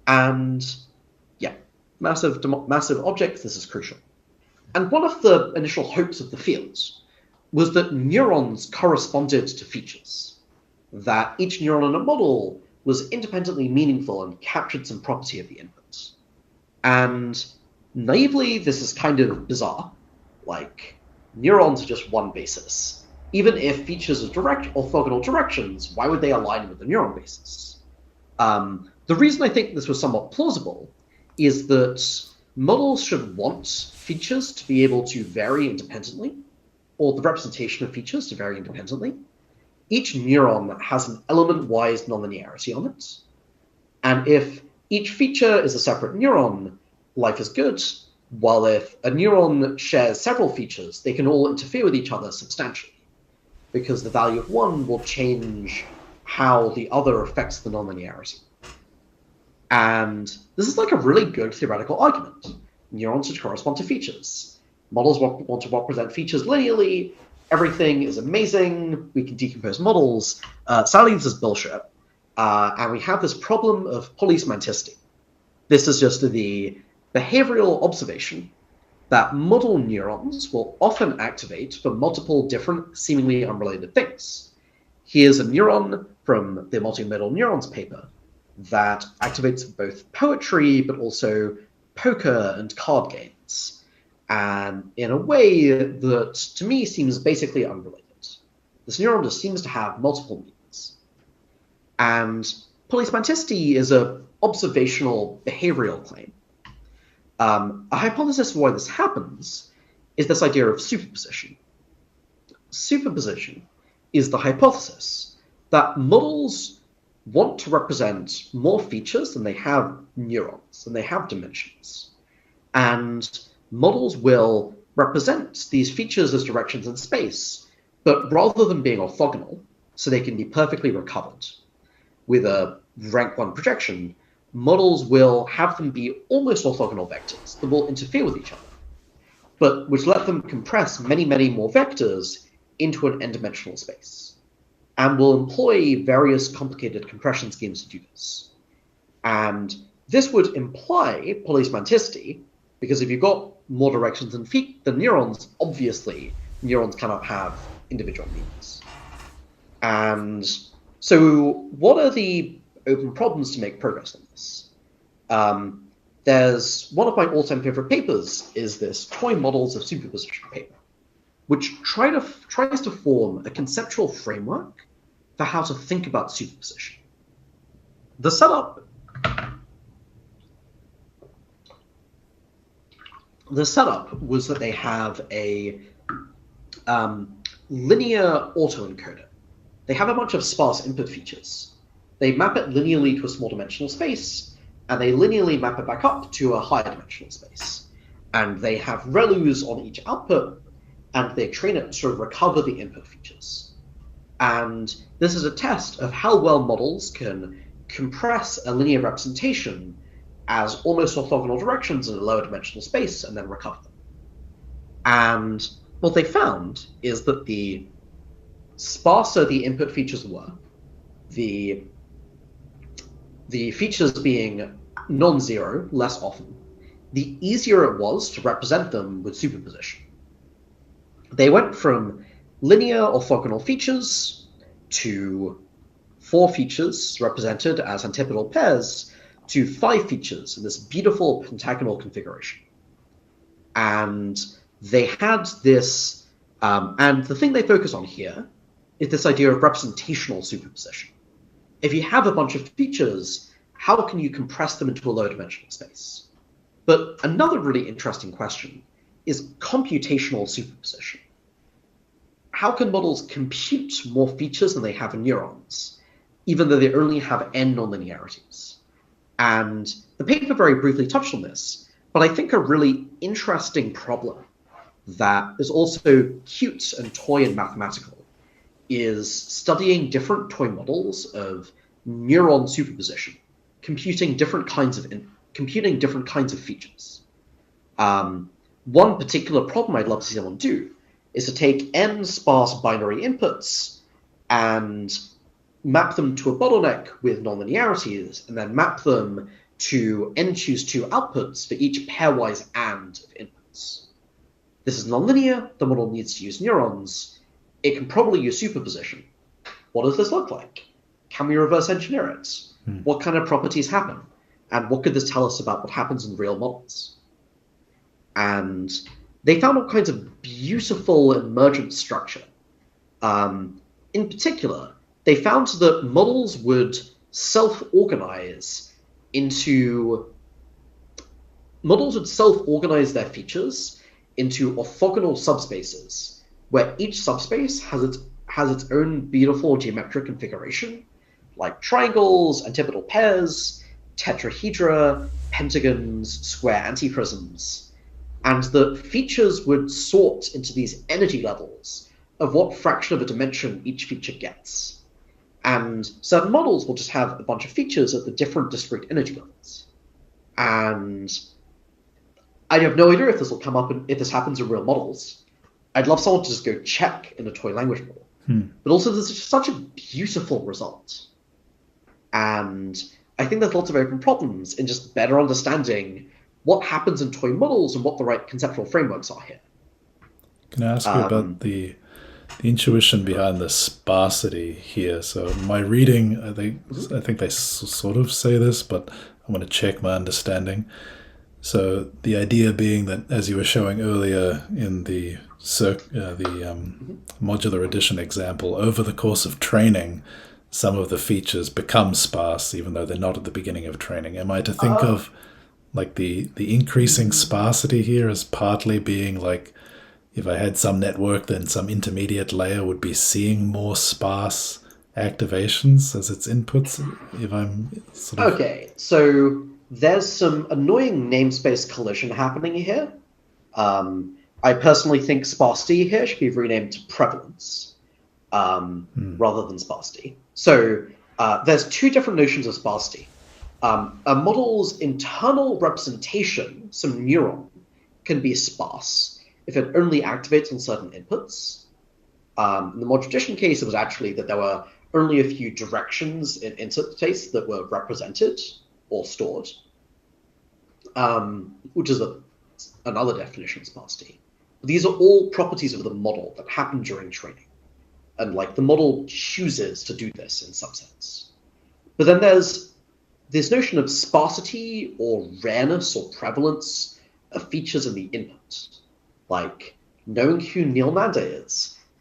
And yeah, massive objects, this is crucial. And one of the initial hopes of the field was that neurons corresponded to features, that each neuron in a model was independently meaningful and captured some property of the input. And naively, this is kind of bizarre. Like, neurons are just one basis. Even if features are direct orthogonal directions, why would they align with the neuron basis? The reason I think this was somewhat plausible is that models should want features to be able to vary independently, or the representation of features to vary independently. Each neuron has an element-wise nonlinearity on it. And if each feature is a separate neuron, life is good, while if a neuron shares several features, they can all interfere with each other substantially, because the value of one will change how the other affects the nonlinearity. And this is like a really good theoretical argument. Neurons should correspond to features. Models want to represent features linearly. Everything is amazing. We can decompose models. Sadly, this is bullshit. And we have this problem of polysemanticity. This is just the behavioral observation that model neurons will often activate for multiple different, seemingly unrelated things. Here's a neuron from the multimodal neurons paper that activates both poetry, but also poker and card games, and in a way that, to me, seems basically unrelated. This neuron just seems to have multiple meanings. And polysemanticity is an observational behavioral claim. A hypothesis for why this happens is this idea of superposition. Superposition is the hypothesis that models want to represent more features than they have neurons, than they have dimensions. And models will represent these features as directions in space, but rather than being orthogonal, so they can be perfectly recovered with a rank 1 projection, models will have them be almost orthogonal vectors that will interfere with each other, but which let them compress many, many more vectors into an n-dimensional space, and will employ various complicated compression schemes to do this. And this would imply polysemanticity, because if you've got more directions than neurons, obviously neurons cannot have individual meanings. And so what are the open problems to make progress on this? There's one of my all-time favorite papers is this Toy Models of Superposition paper, which tries to form a conceptual framework for how to think about superposition. The setup was that they have a linear autoencoder. They have a bunch of sparse input features. They map it linearly to a small dimensional space, and they linearly map it back up to a higher dimensional space. And they have ReLUs on each output, and they train it to recover the input features. And this is a test of how well models can compress a linear representation as almost orthogonal directions in a lower dimensional space and then recover them. And what they found is that the sparser the input features were, the features being non-zero less often, the easier it was to represent them with superposition. They went from linear orthogonal features to 4 features represented as antipodal pairs to 5 features in this beautiful pentagonal configuration. And they had this, and the thing they focus on here is this idea of representational superposition. If you have a bunch of features, how can you compress them into a low dimensional space? But another really interesting question is computational superposition. How can models compute more features than they have in neurons, even though they only have n nonlinearities? And the paper very briefly touched on this, but I think a really interesting problem that is also cute and toy and mathematical is studying different toy models of neuron superposition, computing different kinds of features. One particular problem I'd love to see someone do is to take n sparse binary inputs and map them to a bottleneck with nonlinearities, and then map them to n choose 2 outputs for each pairwise AND of inputs. This is nonlinear, the model needs to use neurons, it can probably use superposition. What does this look like? Can we reverse engineer it? What kind of properties happen? And what could this tell us about what happens in real models? And they found all kinds of beautiful emergent structure. In particular, they found that models would self-organize their features into orthogonal subspaces, where each subspace has its own beautiful geometric configuration, like triangles, antipodal pairs, tetrahedra, pentagons, square antiprisms, and the features would sort into these energy levels of what fraction of a dimension each feature gets. And certain models will just have a bunch of features at the different discrete energy levels. And I have no idea if this will come up and if this happens in real models. I'd love someone to just go check in a toy language model. But also this is such a beautiful result. And I think there's lots of open problems in just better understanding what happens in toy models and what the right conceptual frameworks are here. Can I ask you about the intuition behind the sparsity here? So my reading, I think they sort of say this, but I want to check my understanding. So the idea being that, as you were showing earlier in the modular addition example, over the course of training, some of the features become sparse, even though they're not at the beginning of training. Am I to think of like the increasing sparsity here as partly being like, if I had some network, then some intermediate layer would be seeing more sparse activations as its inputs? If I'm sort of... Okay, so there's some annoying namespace collision happening here. I personally think sparsity here should be renamed to prevalence rather than sparsity. So there's two different notions of sparsity. A model's internal representation, some neuron, can be sparse if it only activates on certain inputs. In the modular addition case, it was actually that there were only a few directions in interface that were represented or stored, which is another definition of sparsity. But these are all properties of the model that happen during training. And like the model chooses to do this in some sense. But then there's this notion of sparsity or rareness or prevalence of features in the input. Like knowing who Neel Nanda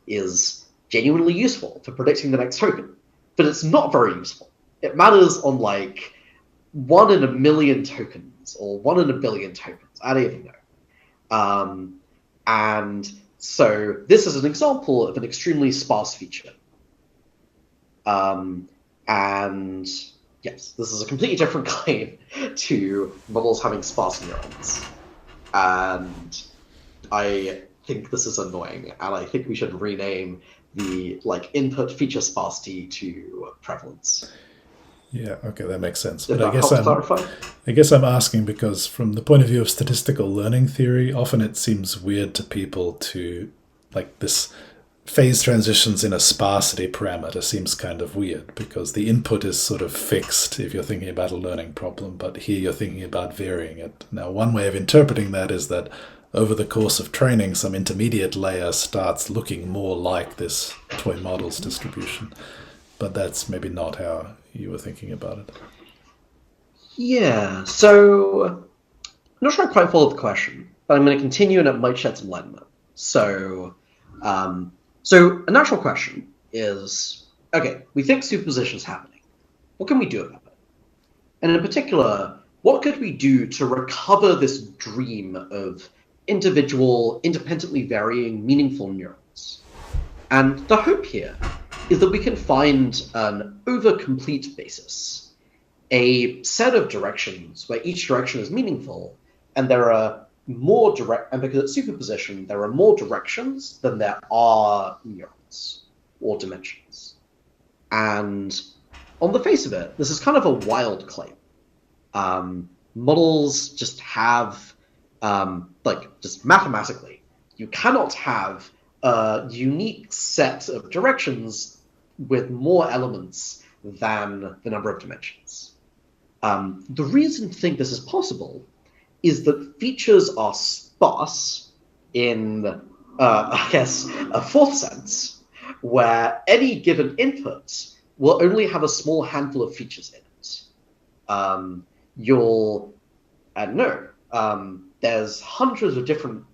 is genuinely useful for predicting the next token, but it's not very useful. It matters on like 1 in a million tokens or 1 in a billion tokens. I don't even know. And so this is an example of an extremely sparse feature. And yes, this is a completely different claim to models having sparse neurons. And I think this is annoying, and I think we should rename the like input feature sparsity to prevalence. Yeah, okay, that makes sense. Did But that I guess I'm asking because from the point of view of statistical learning theory, often it seems weird to people to, like, this phase transitions in a sparsity parameter seems kind of weird because the input is sort of fixed if you're thinking about a learning problem, but here you're thinking about varying it. Now, one way of interpreting that is that over the course of training, some intermediate layer starts looking more like this toy models distribution. But that's maybe not how you were thinking about it. Yeah, so I'm not sure I quite followed the question, but I'm going to continue and it might shed some light on it. So a natural question is, okay, we think superposition is happening. What can we do about it? And in particular, what could we do to recover this dream of individual, independently varying, meaningful neurons. And the hope here is that we can find an over-complete basis, a set of directions where each direction is meaningful, and there are more direct, and because it's superposition, there are more directions than there are neurons or dimensions. And on the face of it, this is kind of a wild claim. Models just have, just mathematically, you cannot have a unique set of directions with more elements than the number of dimensions. The reason to think this is possible is that features are sparse in, I guess, a fourth sense, where any given input will only have a small handful of features in it. There's hundreds of different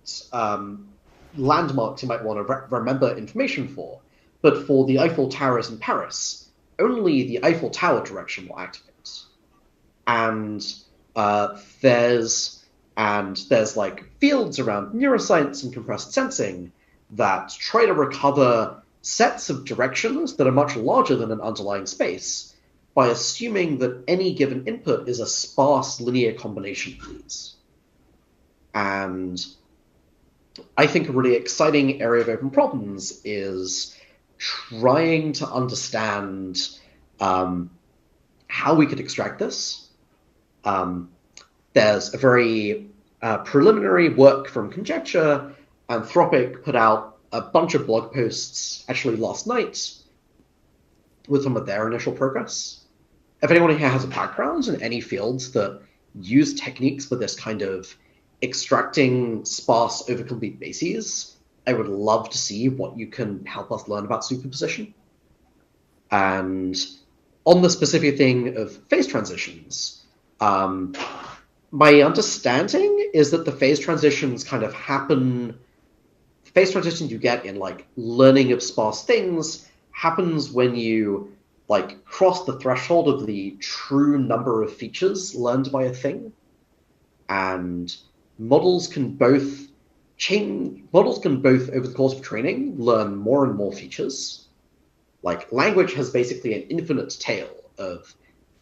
landmarks you might want to remember information for, but for the Eiffel Towers in Paris, only the Eiffel Tower direction will activate. And there's like fields around neuroscience and compressed sensing that try to recover sets of directions that are much larger than an underlying space by assuming that any given input is a sparse linear combination of these. And I think a really exciting area of open problems is trying to understand how we could extract this. There's a very preliminary work from Conjecture. Anthropic put out a bunch of blog posts actually last night with some of their initial progress. If anyone here has a background in any fields that use techniques for this kind of extracting sparse overcomplete bases, I would love to see what you can help us learn about superposition. And on the specific thing of phase transitions, my understanding is that the phase transitions kind of happen, phase transitions you get in like learning of sparse things happens when you like cross the threshold of the true number of features learned by a thing. And models can both over the course of training learn more and more features. Like language has basically an infinite tail of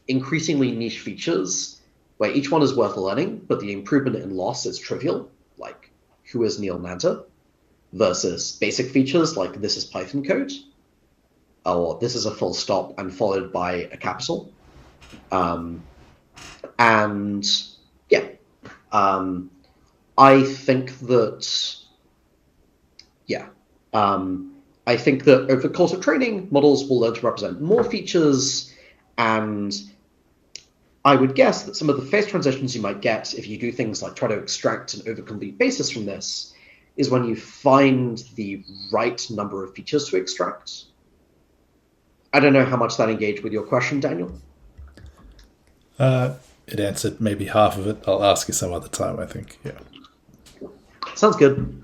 increasingly niche features where each one is worth learning, but the improvement in loss is trivial, like who is Neel Nanda, versus basic features like this is Python code, or this is a full stop and followed by a capital. I think that over the course of training, models will learn to represent more features, and I would guess that some of the phase transitions you might get if you do things like try to extract an overcomplete basis from this is when you find the right number of features to extract. I don't know how much that engaged with your question, Daniel. It answered maybe half of it. I'll ask you some other time, I think. Yeah. Sounds good.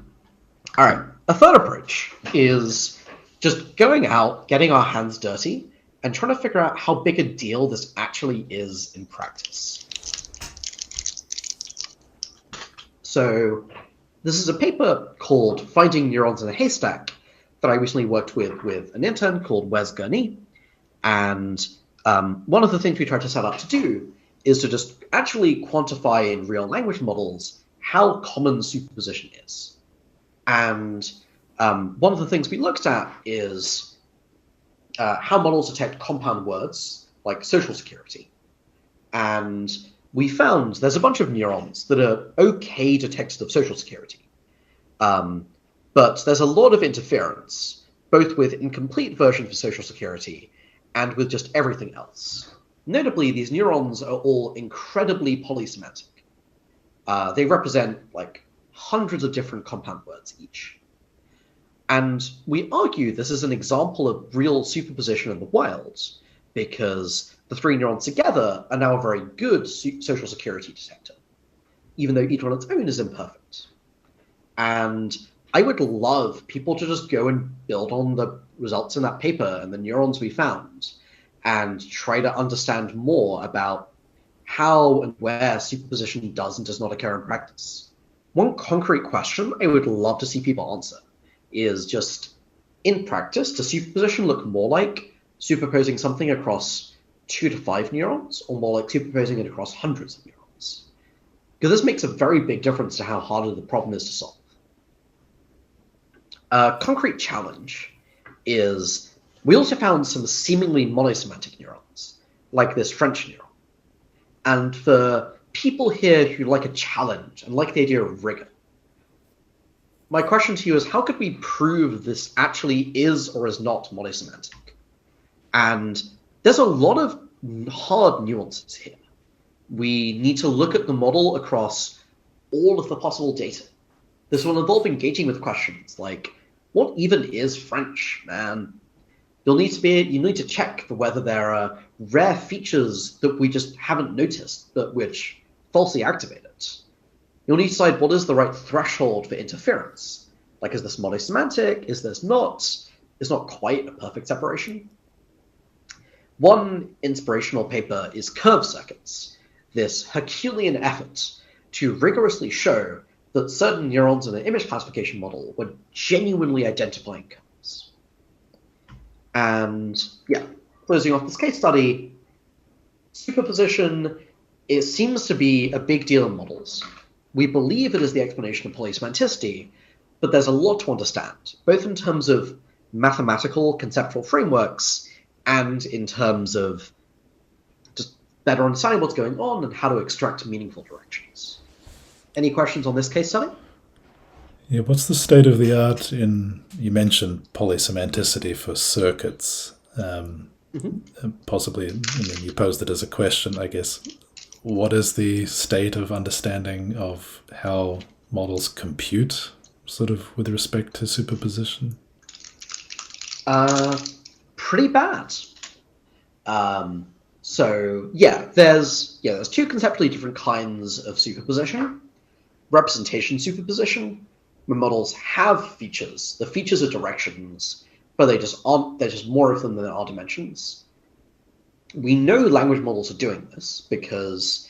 All right. A third approach is just going out, getting our hands dirty, and trying to figure out how big a deal this actually is in practice. So this is a paper called Finding Neurons in a Haystack that I recently worked with an intern called Wes Gurney. And one of the things we tried to set out to do is to just actually quantify in real language models how common superposition is. And one of the things we looked at is how models detect compound words like social security. And we found there's a bunch of neurons that are okay detectors of social security. But there's a lot of interference, both with incomplete versions of social security and with just everything else. Notably, these neurons are all incredibly polysemantic. They represent like hundreds of different compound words each. And we argue this is an example of real superposition in the wild, because the three neurons together are now a very good social security detector, even though each on its own is imperfect. And I would love people to just go and build on the results in that paper and the neurons we found and try to understand more about how and where superposition does and does not occur in practice. one concrete question I would love to see people answer is just, in practice, does superposition look more like superposing something across 2 to 5 neurons, or more like superposing it across hundreds of neurons? Because this makes a very big difference to how hard the problem is to solve. A concrete challenge is we also found some seemingly monosemantic neurons, like this French neuron. And for people here who like a challenge and like the idea of rigor, my question to you is, how could we prove this actually is or is not monosemantic? And there's a lot of hard nuances here. We need to look at the model across all of the possible data. This will involve engaging with questions like, what even is French, man? You need to check for whether there are rare features that we just haven't noticed, but which falsely activate it. You'll need to decide what is the right threshold for interference. Like, is this monosemantic? Is this not? It's not quite a perfect separation. One inspirational paper is curve circuits, this Herculean effort to rigorously show that certain neurons in an image classification model were genuinely identifying curves. And yeah, closing off this case study, superposition, it seems to be a big deal in models. We believe it is the explanation of polysemanticity, but there's a lot to understand, both in terms of mathematical conceptual frameworks and in terms of just better understanding what's going on and how to extract meaningful directions. Any questions on this case study? Yeah, what's the state of the art in, you mentioned polysemanticity for circuits, possibly, I mean, you posed it as a question, I guess. What is the state of understanding of how models compute, sort of, with respect to superposition? Pretty bad. So yeah, there's two conceptually different kinds of superposition. Representation superposition, where models have features. The features are directions, but there's just more of them than there are dimensions. We know language models are doing this because,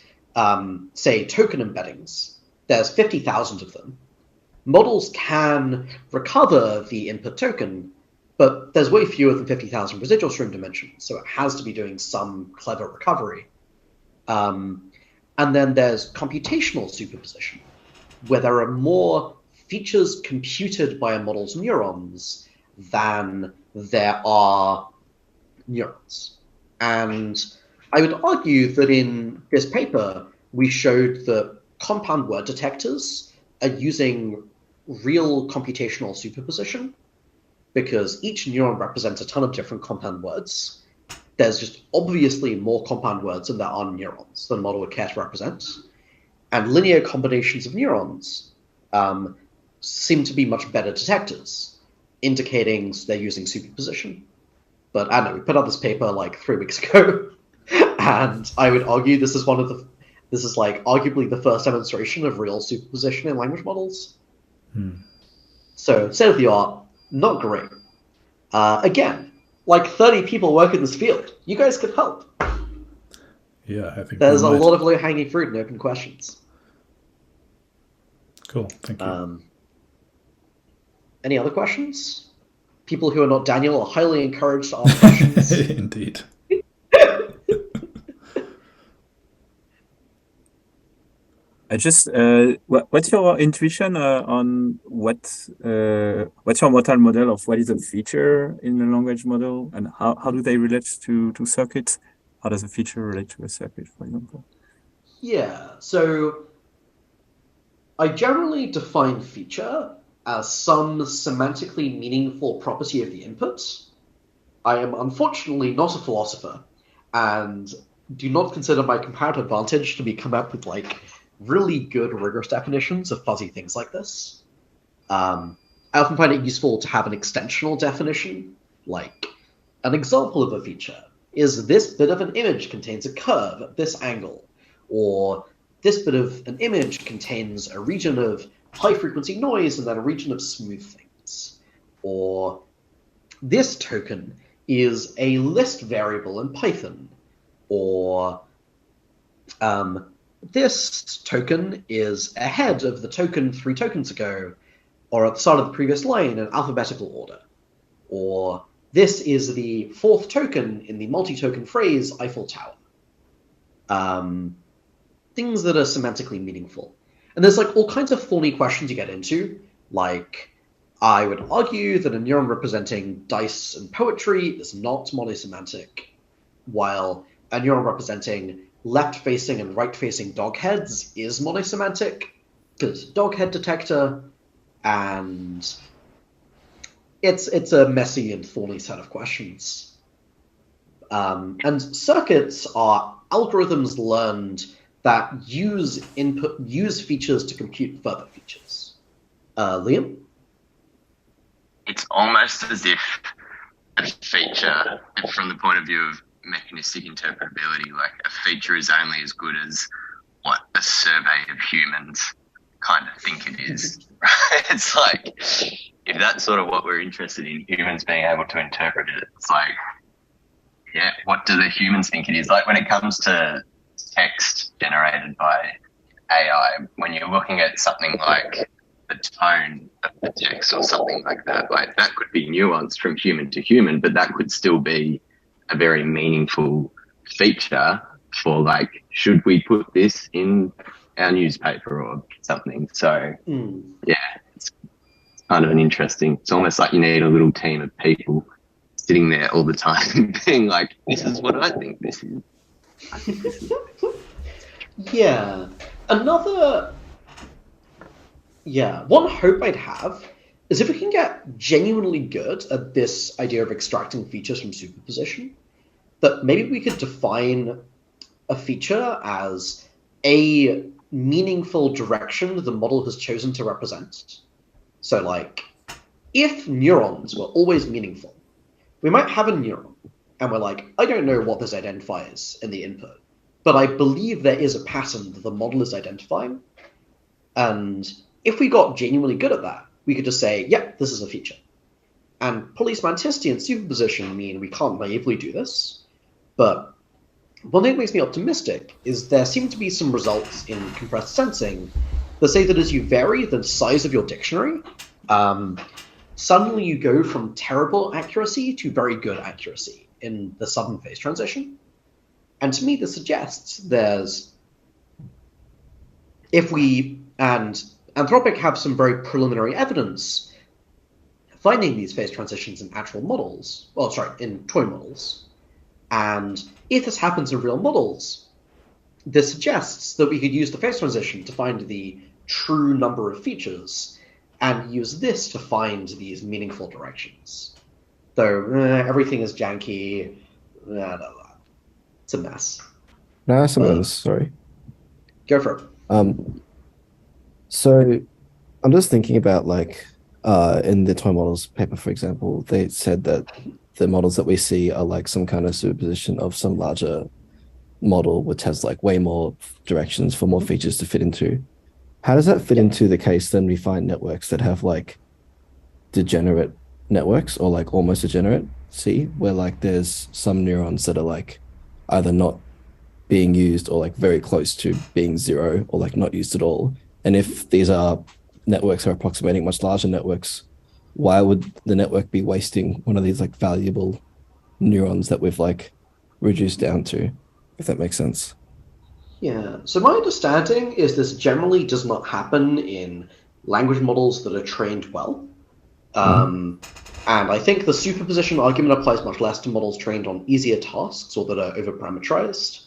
say, token embeddings, there's 50,000 of them. Models can recover the input token, but there's way fewer than 50,000 residual stream dimensions, so it has to be doing some clever recovery. And then there's computational superposition, where there are more features computed by a model's neurons than there are neurons. And I would argue that in this paper, we showed that compound word detectors are using real computational superposition, because each neuron represents a ton of different compound words. There's just obviously more compound words than there are neurons than a model would care to represent. And linear combinations of neurons seem to be much better detectors, indicating they're using superposition. But I don't know, we put out this paper like 3 weeks ago, and I would argue this is like arguably the first demonstration of real superposition in language models. So state of the art, not great. Again, like 30 people work in this field. You guys could help. Yeah, I think there's a lot of low-hanging fruit and open questions. Cool, thank you. Any other questions? People who are not Daniel are highly encouraged to ask questions. Indeed. I just, what's your intuition on what's your modal model of what is a feature in a language model, and how do they relate to circuits? How does a feature relate to a circuit, for example? Yeah, so I generally define feature as some semantically meaningful property of the input. I am unfortunately not a philosopher and do not consider my comparative advantage to be come up with like really good rigorous definitions of fuzzy things like this. I often find it useful to have an extensional definition, like an example of a feature is this bit of an image contains a curve at this angle, or this bit of an image contains a region of high frequency noise and then a region of smooth things, or this token is a list variable in Python, or this token is ahead of the token 3 tokens ago, or at the start of the previous line in alphabetical order. Or this is the 4th token in the multi-token phrase Eiffel Tower. Things that are semantically meaningful. And there's like all kinds of thorny questions you get into, like I would argue that a neuron representing dice and poetry is not monosemantic, while a neuron representing left-facing and right-facing dog heads is monosemantic, because it's a dog head detector, and it's a messy and thorny set of questions. And circuits are algorithms learned that use features to compute further features. Liam? It's almost as if a feature, from the point of view of mechanistic interpretability, like a feature is only as good as what a survey of humans kind of think it is. It's like, if that's sort of what we're interested in, humans being able to interpret it, it's like, yeah, what do the humans think it is? Like when it comes to text generated by AI, when you're looking at something like the tone of the text or something like that could be nuanced from human to human, but that could still be a very meaningful feature for like, should we put this in our newspaper or something? So yeah, it's kind of it's almost like you need a little team of people sitting there all the time being like, this is what I think this is. Yeah. One hope I'd have is if we can get genuinely good at this idea of extracting features from superposition, that maybe we could define a feature as a meaningful direction the model has chosen to represent. So like, if neurons were always meaningful, we might have a neuron, and we're like, I don't know what this identifies in the input, but I believe there is a pattern that the model is identifying. And if we got genuinely good at that, we could just say, yeah, this is a feature. And polysemanticity and superposition mean we can't naively do this. But one thing that makes me optimistic is there seem to be some results in compressed sensing that say that as you vary the size of your dictionary, suddenly you go from terrible accuracy to very good accuracy in the sudden phase transition. And to me, this suggests if we and Anthropic have some very preliminary evidence finding these phase transitions in actual models, in toy models. And if this happens in real models, this suggests that we could use the phase transition to find the true number of features and use this to find these meaningful directions. Though everything is janky, it's a mess. Can I ask something else? Sorry. Go for it. So I'm just thinking about like in the toy models paper, for example, they said that the models that we see are like some kind of superposition of some larger model which has like way more directions for more features to fit into. How does that fit into the case then we find networks that have like degenerate networks or like almost degenerate, where like there's some neurons that are like either not being used or like very close to being zero or like not used at all? And if these are networks are approximating much larger networks, why would the network be wasting one of these like valuable neurons that we've like reduced down to, if that makes sense? Yeah, so my understanding is this generally does not happen in language models that are trained well. And I think the superposition argument applies much less to models trained on easier tasks or that are over-parameterized,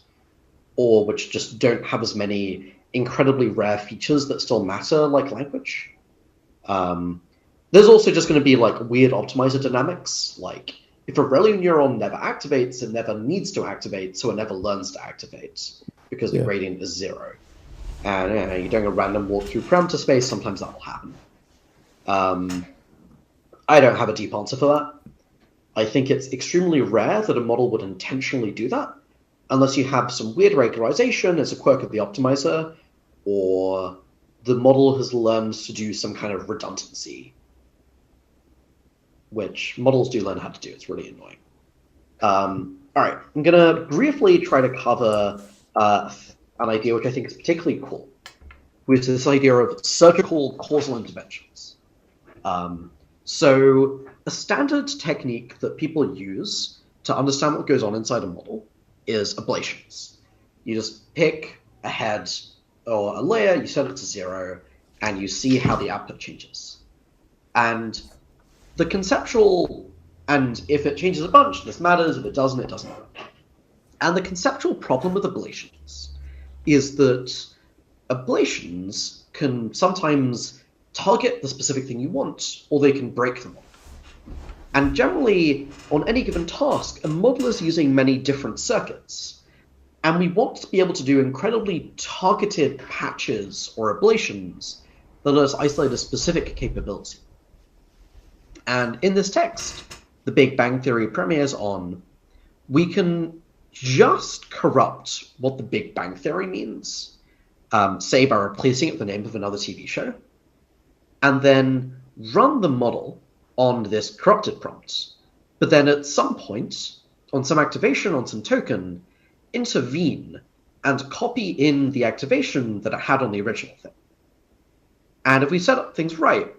or which just don't have as many incredibly rare features that still matter, like language. There's also just going to be like weird optimizer dynamics. Like if a ReLU neuron never activates, it never needs to activate, so it never learns to activate because the gradient is 0. And you're doing a random walk through parameter space, sometimes that will happen. I don't have a deep answer for that. I think it's extremely rare that a model would intentionally do that, unless you have some weird regularization as a quirk of the optimizer, or the model has learned to do some kind of redundancy, which models do learn how to do. It's really annoying. All right, I'm going to briefly try to cover an idea which I think is particularly cool, which is this idea of surgical causal interventions. So a standard technique that people use to understand what goes on inside a model is ablations. You just pick a head or a layer, you set it to 0, and you see how the output changes. And the conceptual, and if it changes a bunch, this matters. If it doesn't, it doesn't matter. And the conceptual problem with ablations is that ablations can sometimes target the specific thing you want, or they can break the model. And generally, on any given task, a model is using many different circuits. And we want to be able to do incredibly targeted patches or ablations that let us isolate a specific capability. And in this text, the Big Bang Theory premieres on, we can just corrupt what the Big Bang Theory means, say by replacing it with the name of another TV show, and then run the model on this corrupted prompt. But then at some point, on some activation, on some token, intervene and copy in the activation that it had on the original thing. And if we set up things right,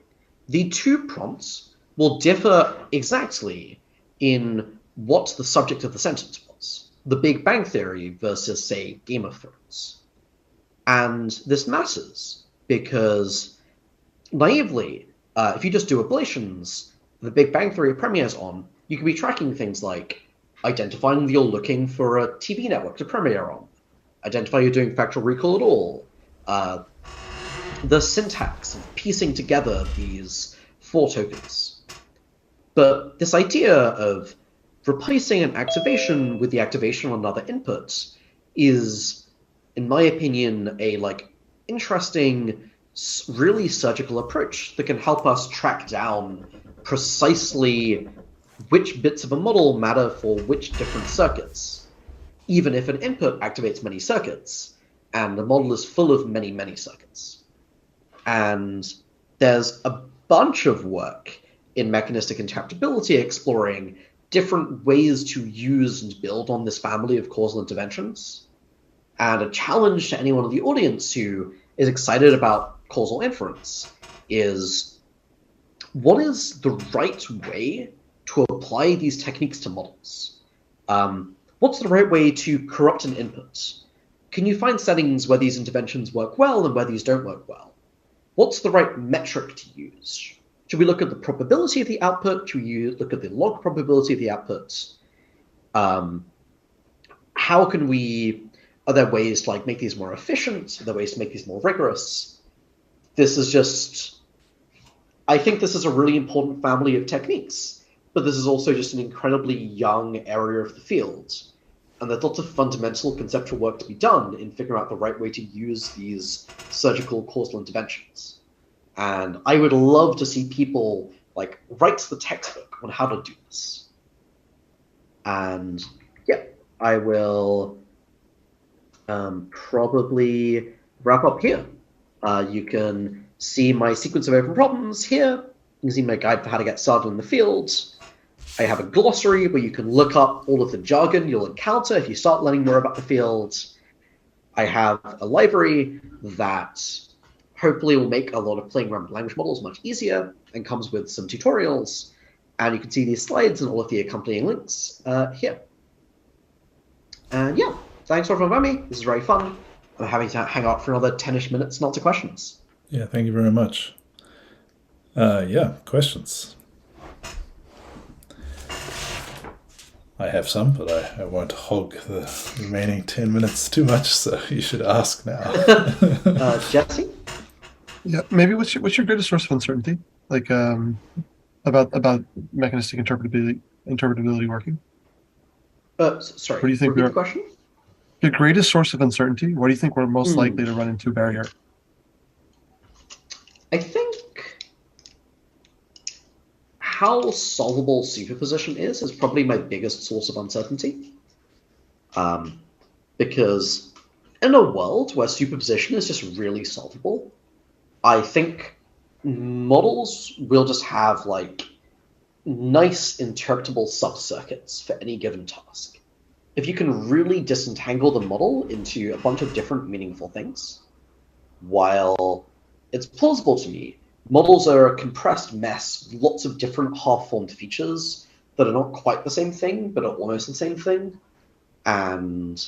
the two prompts will differ exactly in what the subject of the sentence was. The Big Bang Theory versus, say, Game of Thrones. And this matters because, naively, if you just do ablations, the Big Bang Theory premieres on, you can be tracking things like identifying that you're looking for a TV network to premiere on, identify you're doing factual recall at all, the syntax of piecing together these 4 tokens. But this idea of replacing an activation with the activation on another input is, in my opinion, a interesting, really surgical approach that can help us track down precisely which bits of a model matter for which different circuits, even if an input activates many circuits, and the model is full of many, many circuits. And there's a bunch of work in mechanistic interpretability exploring different ways to use and build on this family of causal interventions. And a challenge to anyone in the audience who is excited about causal inference is, what is the right way to apply these techniques to models? What's the right way to corrupt an input? Can you find settings where these interventions work well and where these don't work well? What's the right metric to use? Should we look at the probability of the output? Should we look at the log probability of the output? How can we, are there ways to make these more efficient? Are there ways to make these more rigorous? This is just, I think this is a really important family of techniques, but this is also just an incredibly young area of the field. And there's lots of fundamental conceptual work to be done in figuring out the right way to use these surgical causal interventions. And I would love to see people write the textbook on how to do this. And yeah, I will probably wrap up here. You can see my sequence of open problems here. You can see my guide for how to get started in the field. I have a glossary where you can look up all of the jargon you'll encounter if you start learning more about the field. I have a library that hopefully will make a lot of playing around with language models much easier and comes with some tutorials. And you can see these slides and all of the accompanying links here. And yeah, thanks for having me. This is very fun. I'm having to hang out for another 10-ish minutes and answer questions. Yeah, thank you very much. Yeah, questions. I have some, but I won't hog the remaining 10 minutes too much, so you should ask now. Jesse? Yeah, maybe what's your greatest source of uncertainty? About mechanistic interpretability working? Sorry, what do you think repeat the question? Your greatest source of uncertainty? What do you think we're most likely to run into a barrier? I think how solvable superposition is probably my biggest source of uncertainty. Because in a world where superposition is just really solvable, I think models will just have nice interpretable subcircuits for any given task. if you can really disentangle the model into a bunch of different meaningful things, while it's plausible to me, models are a compressed mess with lots of different half-formed features that are not quite the same thing, but are almost the same thing. And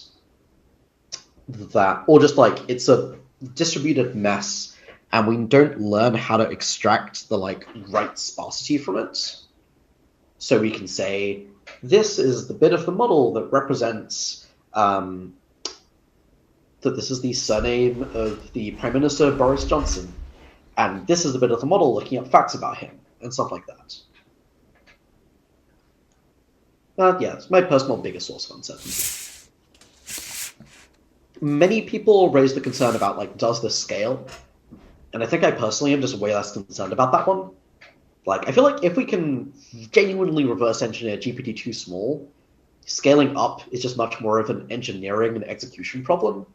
that, or just like, it's a distributed mess, and we don't learn how to extract the like right sparsity from it. So we can say, this is the bit of the model that represents that this is the surname of the Prime Minister Boris Johnson, and this is the bit of the model looking up facts about him, and stuff like that. Yeah, it's my personal biggest source of uncertainty. Many people raise the concern about, like, does this scale? And I think I personally am just way less concerned about that one. Like, I feel like if we can genuinely reverse engineer GPT-2 small, scaling up is just much more of an engineering and execution problem.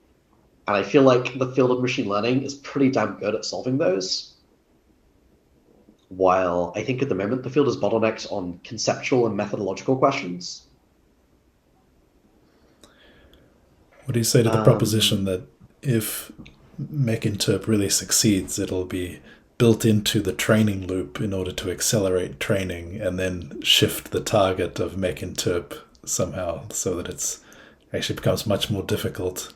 And I feel like the field of machine learning is pretty damn good at solving those. While I think at the moment the field is bottlenecked on conceptual and methodological questions. What do you say to the proposition that if MechInterp really succeeds, it'll be built into the training loop in order to accelerate training and then shift the target of MechInterp somehow so that it's actually becomes much more difficult?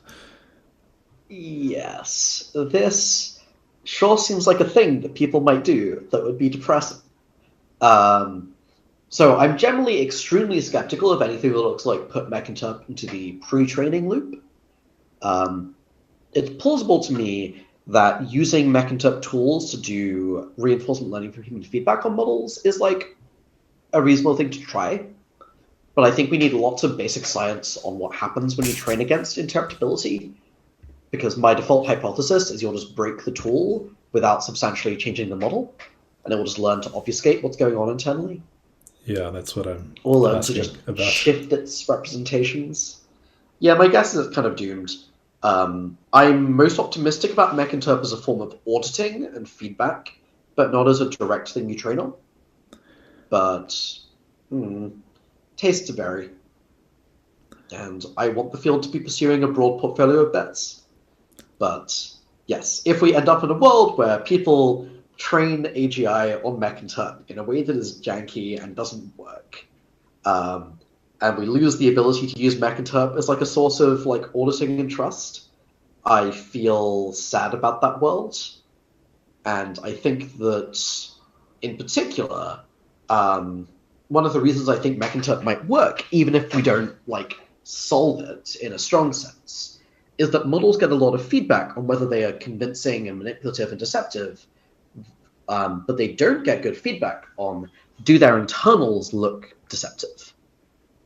Yes, this sure seems like a thing that people might do that would be depressing. So I'm generally extremely skeptical of anything that looks like put MechInterp into the pre-training loop. It's plausible to me that using MechInterp tools to do reinforcement learning from human feedback on models is like a reasonable thing to try. But I think we need lots of basic science on what happens when you train against interpretability, because my default hypothesis is you'll just break the tool without substantially changing the model, and it will just learn to obfuscate what's going on internally. Yeah, that's what I'm Or learn to just shift its representations. Yeah, my guess is it's kind of doomed. I'm most optimistic about MechInterp as a form of auditing and feedback, but not as a direct thing you train on. But tastes vary. And I want the field to be pursuing a broad portfolio of bets. But yes, if we end up in a world where people train AGI on MechInterp in a way that is janky and doesn't work, and we lose the ability to use MechInterp as like a source of like auditing and trust, I feel sad about that world. And I think that in particular, one of the reasons I think MechInterp might work, even if we don't like solve it in a strong sense, is that models get a lot of feedback on whether they are convincing and manipulative and deceptive, but they don't get good feedback on do their internals look deceptive.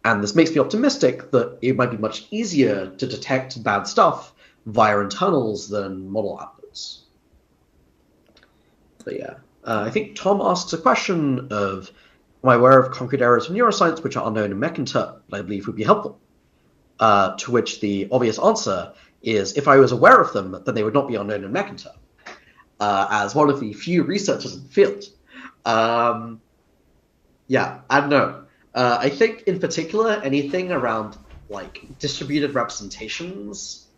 And this makes me optimistic that it might be much easier to detect bad stuff via internals than model outputs. But yeah, I think Tom asks a question of, am I aware of concrete areas of neuroscience which are unknown in MechInterp that I believe would be helpful? To which the obvious answer is, if I was aware of them, then they would not be unknown in MechInterp, as one of the few researchers in the field. Yeah, I don't know. I think in particular, anything around like distributed representations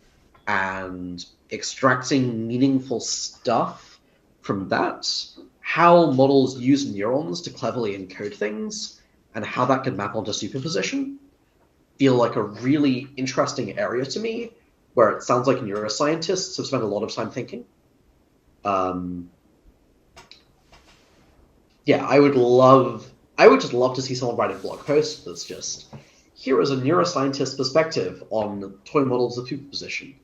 and extracting meaningful stuff from that, how models use neurons to cleverly encode things, and how that could map onto superposition, feel like a really interesting area to me, where it sounds like neuroscientists have spent a lot of time thinking. Yeah, I would just love to see someone write a blog post that's just, here is a neuroscientist perspective on toy models of superposition,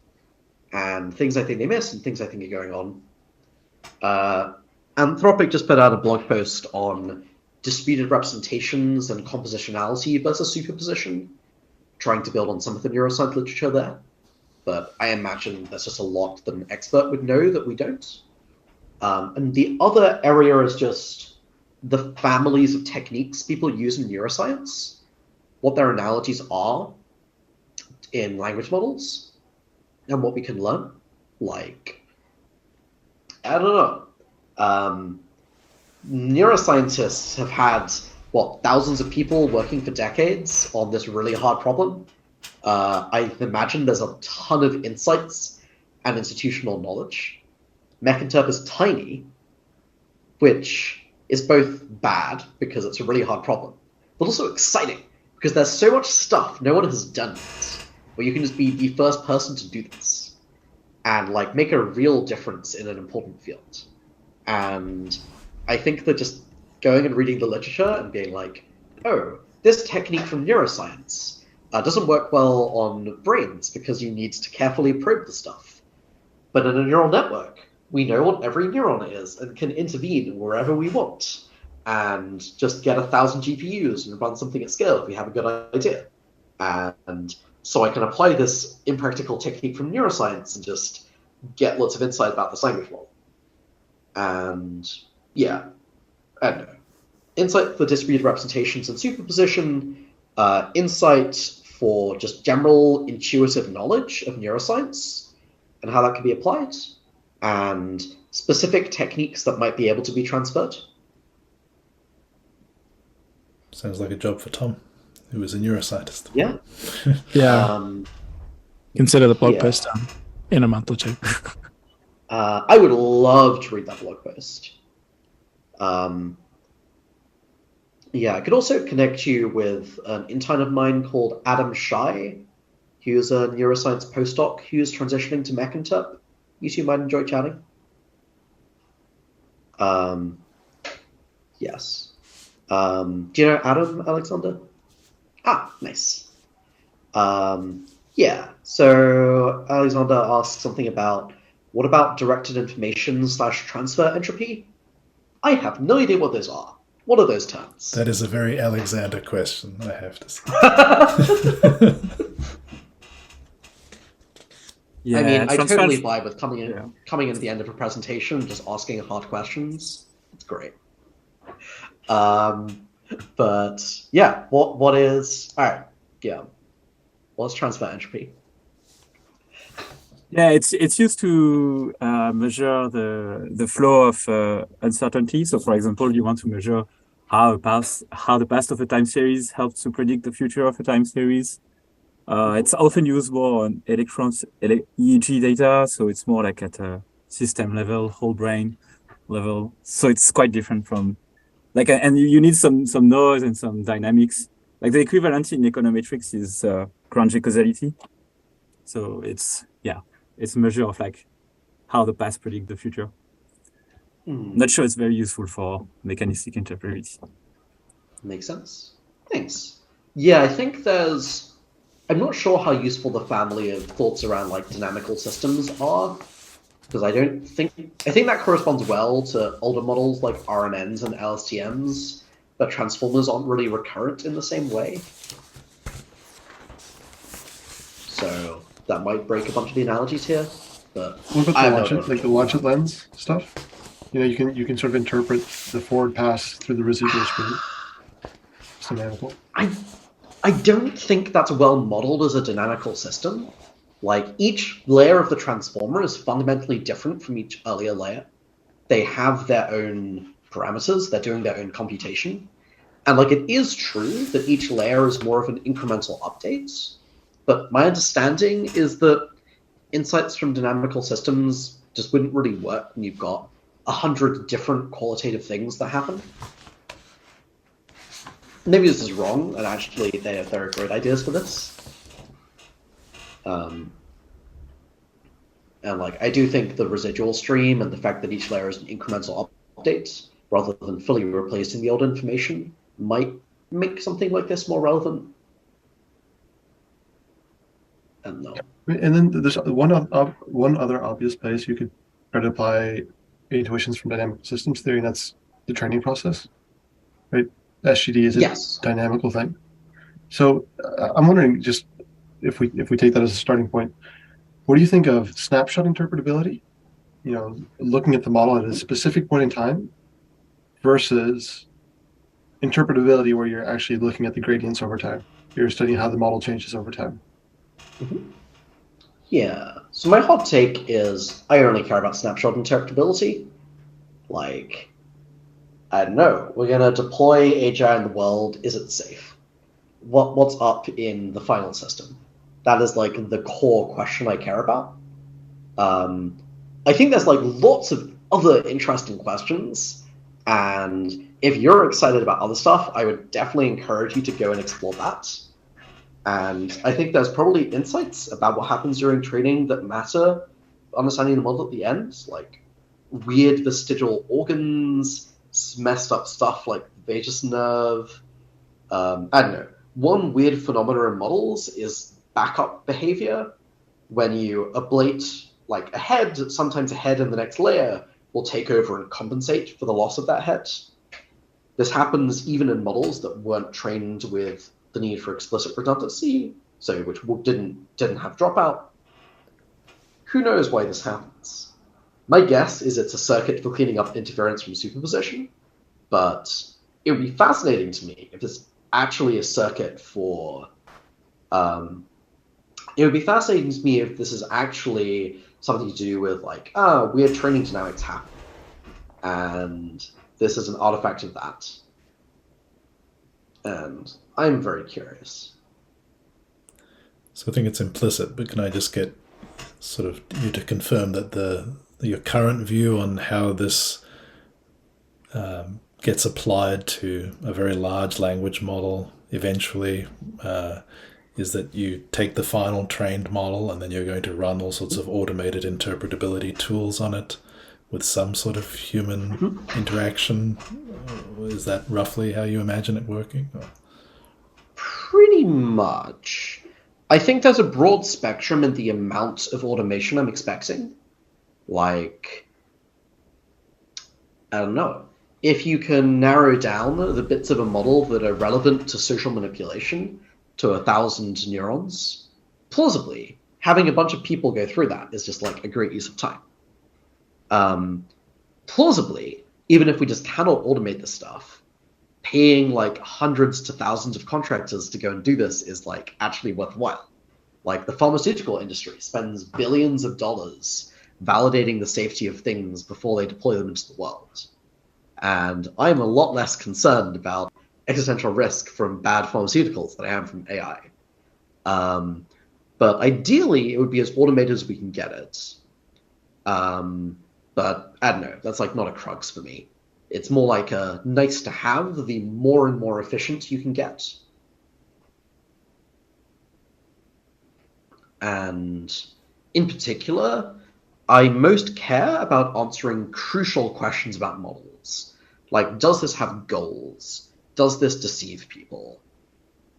and things I think they miss and things I think are going on. Anthropic just put out a blog post on distributed representations and compositionality versus superposition, trying to build on some of the neuroscience literature there. But I imagine there's just a lot that an expert would know that we don't. And the other area is just the families of techniques people use in neuroscience, what their analogies are in language models, and what we can learn. Like, I don't know. Neuroscientists have had, thousands of people working for decades on this really hard problem. I imagine there's a ton of insights and institutional knowledge. Mechinterp is tiny, which is both bad because it's a really hard problem, but also exciting because there's so much stuff no one has done yet, where you can just be the first person to do this and like make a real difference in an important field. And I think that just going and reading the literature and being like, oh, this technique from neuroscience doesn't work well on brains because you need to carefully probe the stuff. But in a neural network, we know what every neuron is and can intervene wherever we want and just get 1,000 GPUs and run something at scale if we have a good idea. And so I can apply this impractical technique from neuroscience and just get lots of insight about this language model. And yeah, I don't know. Insight for distributed representations and superposition, insight for just general intuitive knowledge of neuroscience and how that can be applied, and specific techniques that might be able to be transferred. Sounds like a job for Tom, who is a neuroscientist. Yeah. Yeah. Consider the blog post done in a month or two. I would love to read that blog post. Yeah, I could also connect you with an intern of mine called Adam Shai, who's a neuroscience postdoc who's transitioning to Mechinterp. You two might enjoy chatting. Yes. Do you know Adam, Alexander? Ah, nice. Yeah, so Alexander asked something about, what about directed information / transfer entropy? I have no idea what those are. What are those terms? That is a very Alexander question, I have to say. Yeah, I mean, I totally vibe with coming in at the end of a presentation and just asking hard questions. It's great. But yeah, what is, all right, yeah. What's transfer entropy? Yeah, it's used to measure the flow of uncertainty. So, for example, you want to measure how the past of a time series helps to predict the future of a time series. It's often used more on EEG data, so it's more like at a system level, whole brain level. So it's quite different from like, and you need some noise and some dynamics. Like the equivalent in econometrics is Grange causality. So it's a measure of like how the past predict the future. Not sure it's very useful for mechanistic interpretability. Makes sense. Thanks. Yeah, I think I'm not sure how useful the family of thoughts around like dynamical systems are, because I think that corresponds well to older models like RNNs and LSTMs, but transformers aren't really recurrent in the same way. So that might break a bunch of the analogies here. But what about the watch-it lens stuff? You know, you can sort of interpret the forward pass through the residual stream. It's dynamical. I don't think that's well modeled as a dynamical system. Like, each layer of the transformer is fundamentally different from each earlier layer. They have their own parameters, they're doing their own computation. And like, it is true that each layer is more of an incremental update, but my understanding is that insights from dynamical systems just wouldn't really work when you've got 100 different qualitative things that happen. Maybe this is wrong, and actually there are great ideas for this. And like, I do think the residual stream and the fact that each layer is an incremental update rather than fully replacing the old information might make something like this more relevant. And no. And then there's one other obvious place you could try to apply intuitions from dynamic systems theory, and that's the training process, right? SGD is a dynamical thing. So I'm wondering, just if we take that as a starting point, what do you think of snapshot interpretability? You know, looking at the model at a specific point in time versus interpretability, where you're actually looking at the gradients over time. You're studying how the model changes over time. Mm-hmm. Yeah. So my hot take is I only care about snapshot interpretability. Like, I don't know. We're gonna deploy AGI in the world. Is it safe? What's up in the final system? That is like the core question I care about. I think there's like lots of other interesting questions, and if you're excited about other stuff, I would definitely encourage you to go and explore that. And I think there's probably insights about what happens during training that matter understanding the model at the end, like weird vestigial organs, messed up stuff like the vagus nerve. I don't know. One weird phenomenon in models is backup behavior. When you ablate like a head, sometimes a head in the next layer will take over and compensate for the loss of that head. This happens even in models that weren't trained with the need for explicit redundancy, so which didn't have dropout. Who knows why this happens? My guess is it's a circuit for cleaning up interference from superposition, but it would be fascinating to me if it's actually a circuit for it would be fascinating to me if this is actually something to do with like, weird training dynamics happen, and this is an artifact of that. And I'm very curious. So I think it's implicit, but can I just get sort of you to confirm that your current view on how this gets applied to a very large language model eventually is that you take the final trained model and then you're going to run all sorts of automated interpretability tools on it with some sort of human interaction? Is that roughly how you imagine it working? Or? Pretty much. I think there's a broad spectrum in the amount of automation I'm expecting. Like, I don't know. If you can narrow down the bits of a model that are relevant to social manipulation to 1,000 neurons, plausibly, having a bunch of people go through that is just like a great use of time. Plausibly, even if we just cannot automate this stuff, paying like hundreds to thousands of contractors to go and do this is like actually worthwhile. Like the pharmaceutical industry spends billions of dollars validating the safety of things before they deploy them into the world. And I'm a lot less concerned about existential risk from bad pharmaceuticals than I am from AI. But ideally, it would be as automated as we can get it. But I don't know, that's like not a crux for me. It's more like a nice to have the more and more efficient you can get. And in particular, I most care about answering crucial questions about models. Like, does this have goals? Does this deceive people?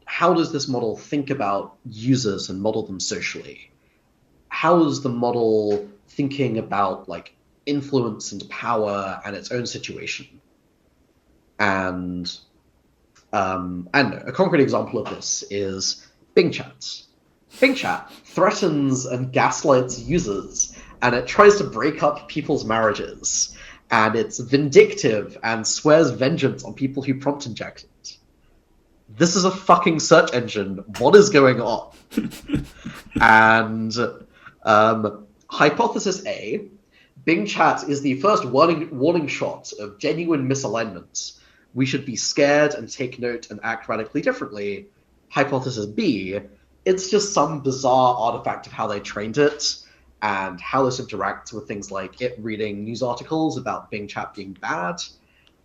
How does this model think about users and model them socially? How is the model thinking about like influence and power and its own situation? And I don't know, a concrete example of this is Bing Chat. Bing Chat threatens and gaslights users, and it tries to break up people's marriages, and it's vindictive and swears vengeance on people who prompt inject it. This is a fucking search engine. What is going on? And hypothesis A, Bing Chat is the first warning shot of genuine misalignment. We should be scared and take note and act radically differently. Hypothesis B, it's just some bizarre artifact of how they trained it and how this interacts with things like it reading news articles about Bing Chat being bad,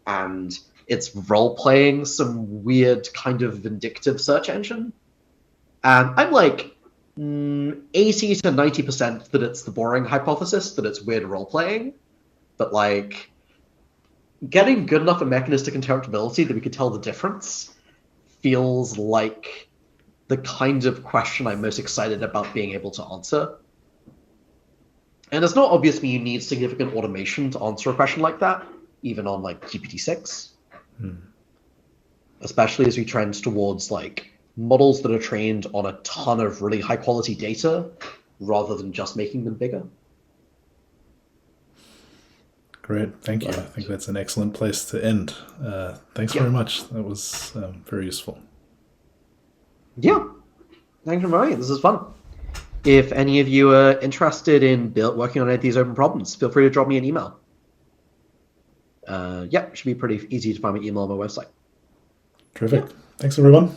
and it's role-playing some weird kind of vindictive search engine. And I'm like 80 to 90% that it's the boring hypothesis, that it's weird role-playing, but like getting good enough at mechanistic interpretability that we could tell the difference feels like the kind of question I'm most excited about being able to answer. And it's not obvious to me you need significant automation to answer a question like that, even on like GPT-6. Especially as we trend towards like models that are trained on a ton of really high quality data rather than just making them bigger. Great, thank you. I think that's an excellent place to end. Thanks very much. That was very useful. Yeah, thanks for inviting me. This is fun. If any of you are interested in working on any of these open problems, feel free to drop me an email. It should be pretty easy to find my email on my website. Terrific. Thanks, everyone.